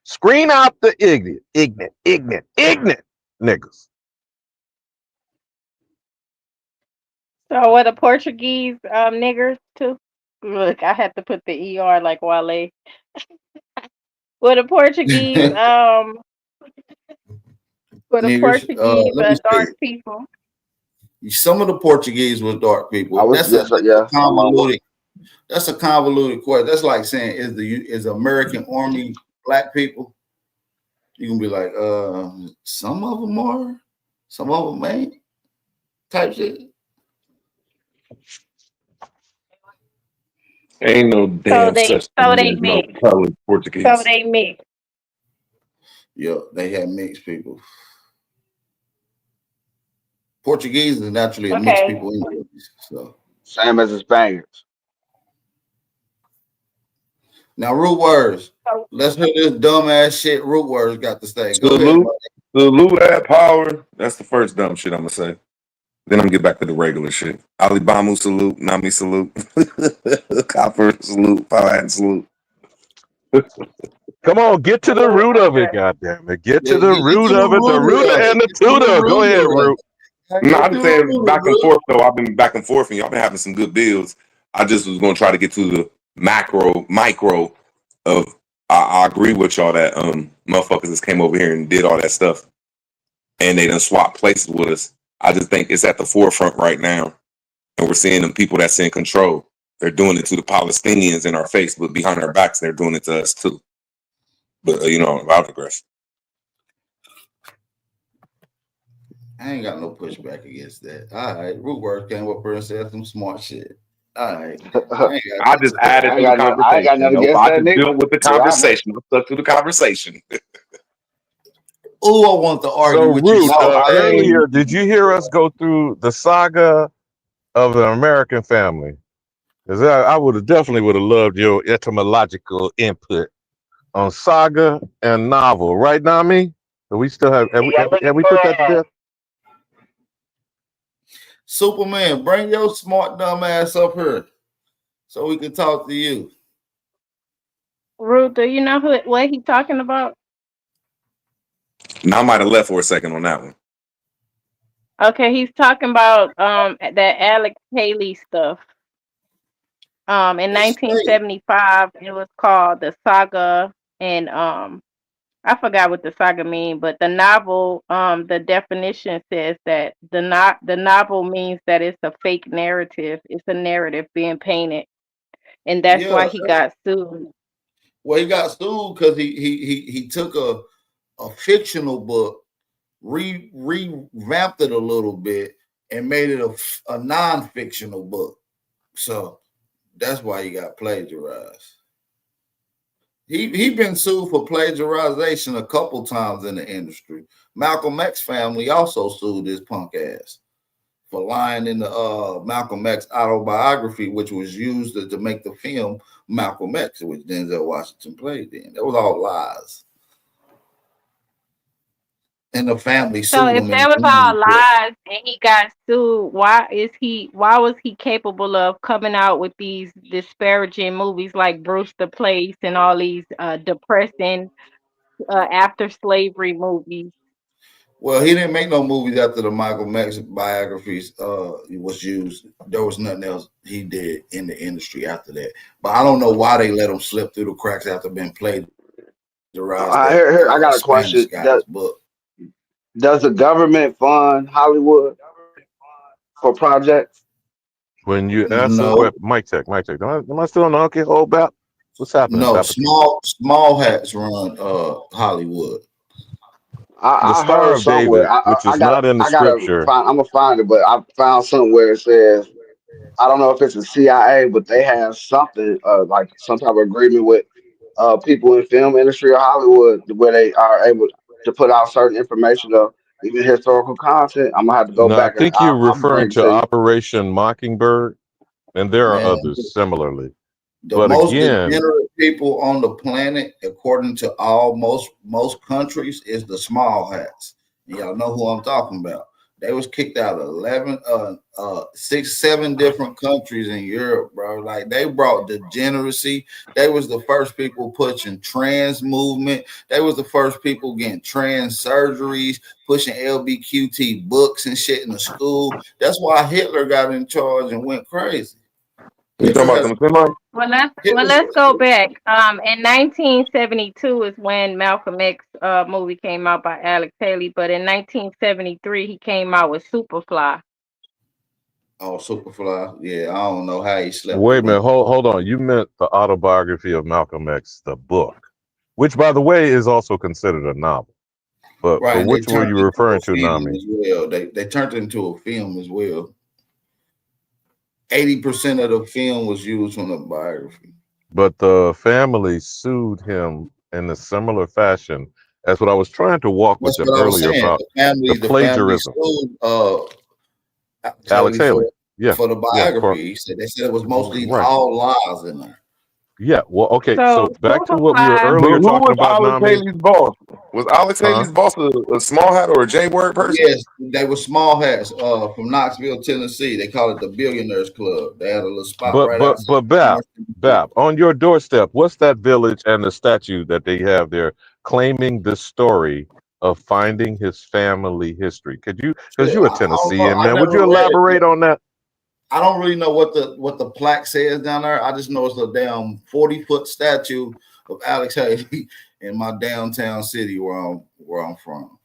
Screen out the ignorant niggas. So what the Portuguese niggers too? Look, I had to put the ER like Wale. With the Portuguese with the Niggers, Portuguese let me dark see. people. Some of the Portuguese was dark I people. was That's a yeah, some of them were. convoluted. That's a convoluted question. That's like saying is the American Army black people? You can be like, some of them are, some of them ain't. Type shit. Ain't no So damn they such so thing they as no mix. colored So Portuguese. they mix. Yeah, they had mixed people. Portuguese is naturally a mixed Okay. people anyway. So Same as the Spaniards. now root words. So Let's hear this dumbass shit root words got to say. Go ahead, Salute, buddy. salute at power. That's the first dumb shit I'm gonna say. Then I'm gonna get back to the regular shit. Alibamu salute, Nami salute, Copper salute, Power salute. Come on, get to the root of it, okay. goddamn it. Get to Yeah, the get root to the of it, the root rooter of it. and the Get to the tutor. Go root ahead, of root. it. No, Get I'm to just the saying root back of and it. forth though. I've been back and forth and y'all been having some good builds. I just was gonna try to get to the micro of I agree with y'all that motherfuckers just came over here and did all that stuff and they done swapped places with us. I just think it's at the forefront right now. And we're seeing them people that's in control. They're doing it to the Palestinians in our face, but behind our backs, they're doing it to us too. But I digress. I ain't got no pushback against that. All right. Root words came up here and said some smart shit. All right. I ain't got I nothing just to say. added to the I ain't got conversation. nothing Nope, against I that just neither. built with the Be honest. conversation. I stuck to the conversation. Oh, I want to So argue with you root, so No, bad. earlier, did you hear us go through the saga of the American family? Because I would have loved your etymological input on saga and novel, right, Nami? So we still have we put that to death? Superman, bring your smart dumb ass up here so we can talk to you. Ruth, do you know what he's talking about? Now I might have left for a second on that one. Okay, he's talking about that Alex Haley stuff. In 1975, it was called the Saga, and I forgot what the saga mean, but the novel, the definition says that the novel means that it's a fake narrative. It's a narrative being painted, and that's why he got sued. Well, he got sued because he took a fictional book, revamped it a little bit, and made it a non-fictional book. So that's why he got plagiarized. He been sued for plagiarization a couple times in the industry. Malcolm X family also sued his punk ass for lying in the Malcolm X autobiography, which was used to make the film Malcolm X, which Denzel Washington played in. That was all lies. And the family sued him. So if that was all lies and he got sued, why was he capable of coming out with these disparaging movies like Bruce the Place and all these depressing after slavery movies? Well, he didn't make no movies after the Malcolm X biographies was used. There was nothing else he did in the industry after that. But I don't know why they let him slip through the cracks after being plagiarized. I got a question. Does the government fund Hollywood for projects? When you ask them, mic check. Am I still on the Uncle Hole Bap? What's happening? No, small hats run Hollywood. I heard somewhere, David, which is not in the scripture. I'm gonna find it, but I found something where it says, I don't know if it's the CIA, but they have something like some type of agreement with people in film industry or Hollywood where they are able to put out certain information of even historical content. I'm gonna have to go back. I think you're referring to Operation Mockingbird, and there are others similarly. The most degenerate people on the planet, according to most countries, is the small hats. And y'all know who I'm talking about. They was kicked out of 7 different countries in Europe, bro. Like they brought degeneracy. They was the first people pushing trans movement. They was the first people getting trans surgeries, pushing LBQT books and shit in the school. That's why Hitler got in charge and went crazy. Well, let's go back. In 1972 is when Malcolm X movie came out by Alex Haley, but in 1973 he came out with Superfly. Oh, Superfly. Yeah, I don't know how he slept. Wait a minute, hold on. You meant the autobiography of Malcolm X, the book, which, by the way, is also considered a novel. But which were you referring to, Nami? Well, they turned it into a film as well. 80% of the film was used from the biography. But the family sued him in a similar fashion as what I was trying to walk with them earlier about the plagiarism. Alex Haley, for the biography. They said it was mostly all lies in there. Yeah, well, okay. So back to what we were earlier talking about. Alex Haley's boss? Was Alex Haley's boss a small hat or a J-word person? Yes, they were small hats from Knoxville, Tennessee. They call it the Billionaires Club. They had a little spot But Bap, on your doorstep, what's that village and the statue that they have there claiming the story of finding his family history? Could you, because you're a Tennessean, man, would you elaborate on that? I don't really know what the plaque says down there. I just know it's a damn 40-foot statue of Alex Haley in my downtown city where I'm from.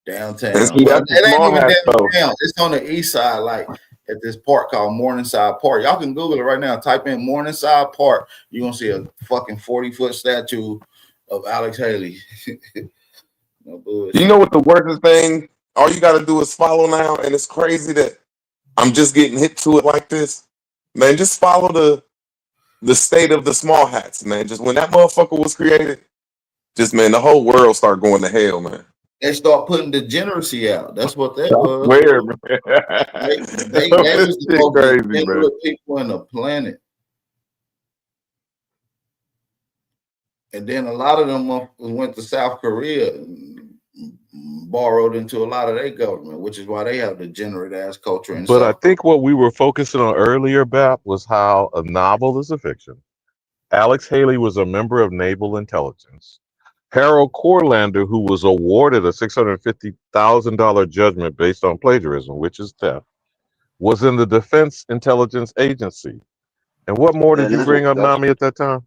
Downtown. It ain't even downtown. It's on the east side, like at this park called Morningside Park. Y'all can Google it right now. Type in Morningside Park. You're gonna see a fucking 40-foot statue of Alex Haley. No bullshit. You know what the worst thing? All you gotta do is follow now, and it's crazy that I'm just getting hit to it like this. Man, just follow the state of the small hats, man. Just when that motherfucker was created, just, man, the whole world started going to hell, man. They start putting degeneracy out. That's what that was. Where, man? They was the most degenerate people on the planet. And then a lot of them went to South Korea. borrowed into a lot of their government, which is why they have degenerate ass culture and But I stuff. think what we were focusing on earlier, Bap, was how a novel is a fiction. Alex Haley was a member of naval intelligence. Harold Corlander, who was awarded a $650,000 judgment based on plagiarism, which is theft, was in the Defense Intelligence Agency. And what more did And you bring up, Nami, at that time?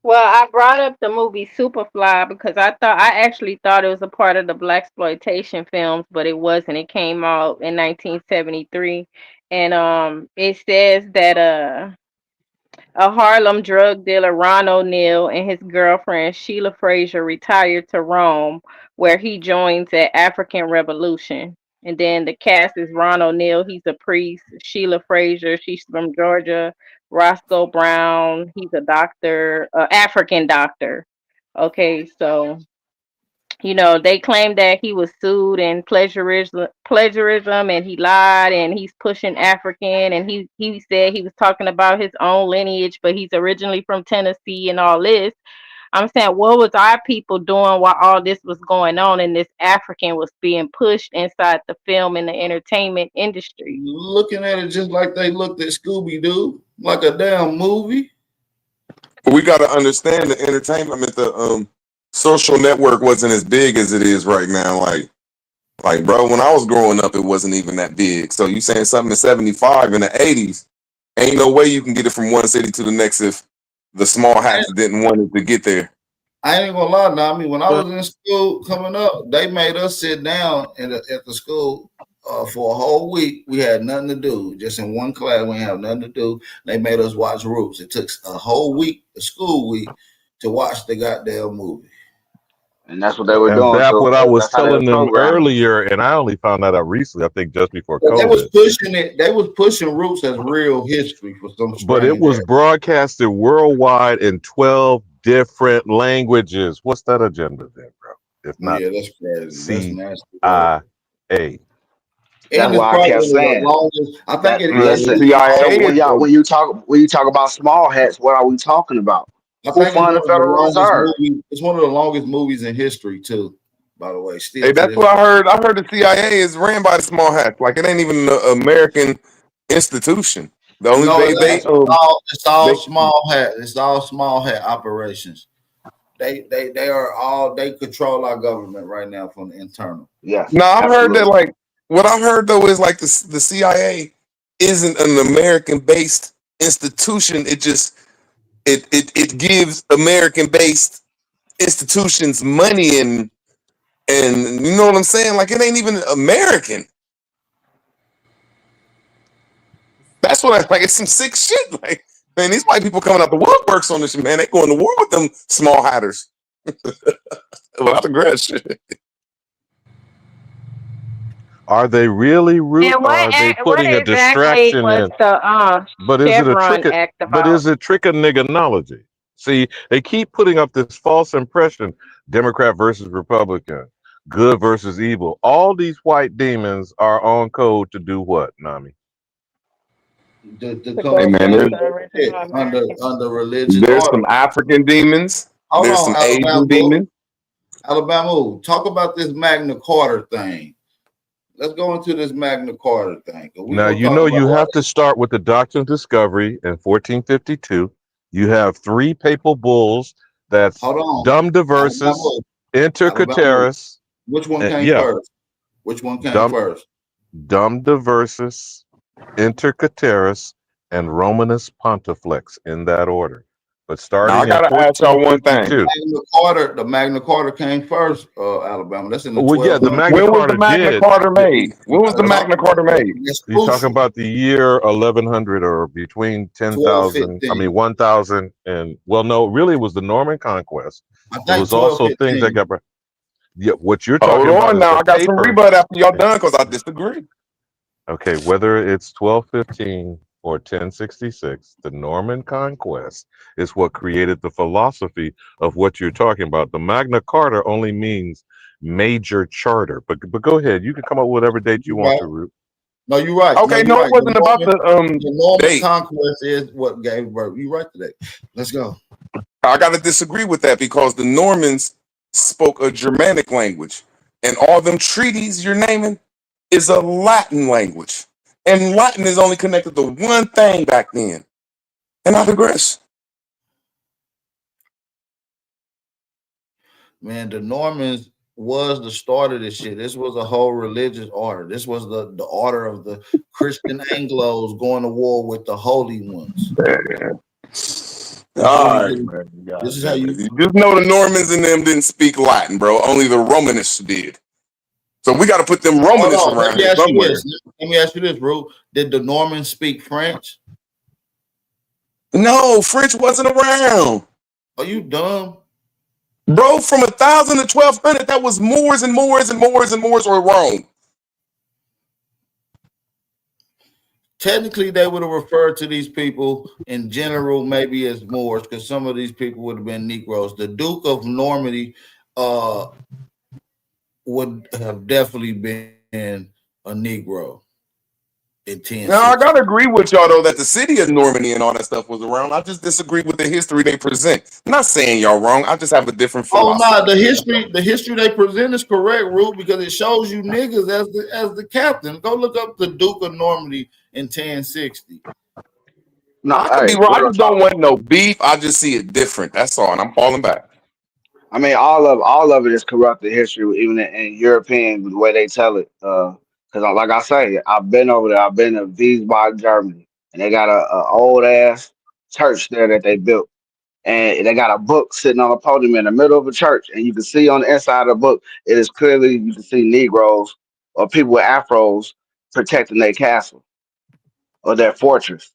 Well, I brought up the movie Superfly because I actually thought it was a part of the blaxploitation films, but it wasn't. It came out in 1973, and it says that a Harlem drug dealer, Ron O'Neal, and his girlfriend, Sheila Frazier, retired to Rome, where he joins the African Revolution. And then the cast is Ron O'Neal, he's a priest. Sheila Frazier, she's from Georgia. Roscoe Brown, he's a doctor, African doctor. Okay, so they claim that he was sued in plagiarism, and he lied, and he's pushing African, and he said he was talking about his own lineage, but he's originally from Tennessee and all this. I'm saying, what was our people doing while all this was going on and this African was being pushed inside the film and the entertainment industry? Looking at it just like they looked at Scooby-Doo, like a damn movie. But we got to understand the entertainment. The social network wasn't as big as it is right now. Like, bro, when I was growing up, it wasn't even that big. So you saying something in 75 in the 80s, ain't no way you can get it from one city to the next if the small hats didn't want it to get there. I ain't gonna lie, now. I mean, when I was in school coming up, they made us sit down at the school for a whole week. We had nothing to do, just in one class. We didn't have nothing to do. They made us watch Roots. It took a whole week, a school week, to watch the goddamn movie. And that's what they were And doing. that's So what I was that's how they telling were them programming. earlier, and I only found that out recently, I think just before But they was COVID. pushing it. They was pushing Roots as real history for some But it strange was ass. broadcasted worldwide in 12 different languages. What's that agenda then, bro? If not Yeah, that's crazy. That's nasty. CIA. And That's it's why I probably kept one of the saying longest. I think that. it Listen, CIA so is when you talk about small hats, what are we talking about? I Who think it's one fund the of the Federal longest Reserve? movies. It's one of the longest movies in history, too. By the way, still Hey, to that's this what I heard. I heard the CIA is ran by the small hats. Like it ain't even an American institution. The only No, they it's all small hat. It's all small hat operations. They control our government right now from the internal. Yes, No, I heard that. absolutely. Like what I heard though is like the CIA isn't an American based institution. It just it gives American based institutions money and you know what I'm saying. Like it ain't even American. That's what I like. It's some sick shit. Like, man, these white people coming out the woodworks on this shit, man. They going to war with them small hatters. Without the grass shit. Are they really root, And or are they what putting a exactly distraction was in? the But is it a Chevron trick? Act But about? is it trick-a-nigganology? See, they keep putting up this false impression: Democrat versus Republican, good versus evil. All these white demons are on code to do what, Nami? To To come go Hey man, against against the original American. under religious there's order. some African demons. Hold There's on, some Asian demons. Alabama. Talk about this Magna Carta thing. Let's go into this Magna Carta thing. Now, you know you have to start with the Doctrine of Discovery in 1452. You have 3 papal bulls. That's Hold on. Dum Diversus, Inter Cateris. Which one came yeah. first? Which one came first? Dum Diversus, Inter Cateris, and Romanus Pontifex, in that order. But starting now, I gotta ask y'all one thing. The Magna Carta came first, Alabama. That's in the 12th. Yeah, the Magna when Carta was the Magna Carta made? When was the Magna Carta made? You're talking about the year 1100 or between 10,000, 1,000 and, well, no, really it was the Norman Conquest. It was also things that got, yeah, what you're talking about. Hold on now, I got some rebut after y'all done because I disagree. Okay, whether it's 1215 or 1066, the Norman Conquest is what created the philosophy of what you're talking about. The Magna Carta only means major charter, but go ahead. You can come up with whatever date you want to, Root. No, you're right. Okay, no, it wasn't about the Norman date. Conquest is what gave birth. You're right today. Let's go. I got to disagree with that because the Normans spoke a Germanic language, and all them treaties you're naming is a Latin language. And Latin is only connected to one thing back then. And I digress. Man, the Normans was the start of this shit. This was a whole religious order. This was the order of the Christian Anglos going to war with the holy ones. All right, man. This is how you just know the Normans and them didn't speak Latin, bro. Only the Romanists did. So we got to put them Romanists around here somewhere. Let me ask you this, bro. Did the Normans speak French? No, French wasn't around. Are you dumb? Bro, from 1,000 to 1,200, that was Moors and Moors and Moors and Moors were Rome. Technically, they would have referred to these people in general maybe as Moors, because some of these people would have been Negroes. The Duke of Normandy would have definitely been a Negro in 10. Now, I gotta agree with y'all though that the city of Normandy and all that stuff was around. I just disagree with the history they present. I'm not saying y'all wrong. I just have a different philosophy. Oh no, the history they present is correct, Root, because it shows you niggas as the captain. Go look up the Duke of Normandy in 1060. No, I could be wrong. I just don't want no beef. I just see it different. That's all, and I'm falling back. I mean, all of it is corrupted history, even in European the way they tell it. Because like I say, I've been over there. I've been to Wiesbaden, Germany, and they got a old ass church there that they built, and they got a book sitting on a podium in the middle of a church, and you can see on the inside of the book, it is clearly you can see Negroes or people with afros protecting their castle or their fortress.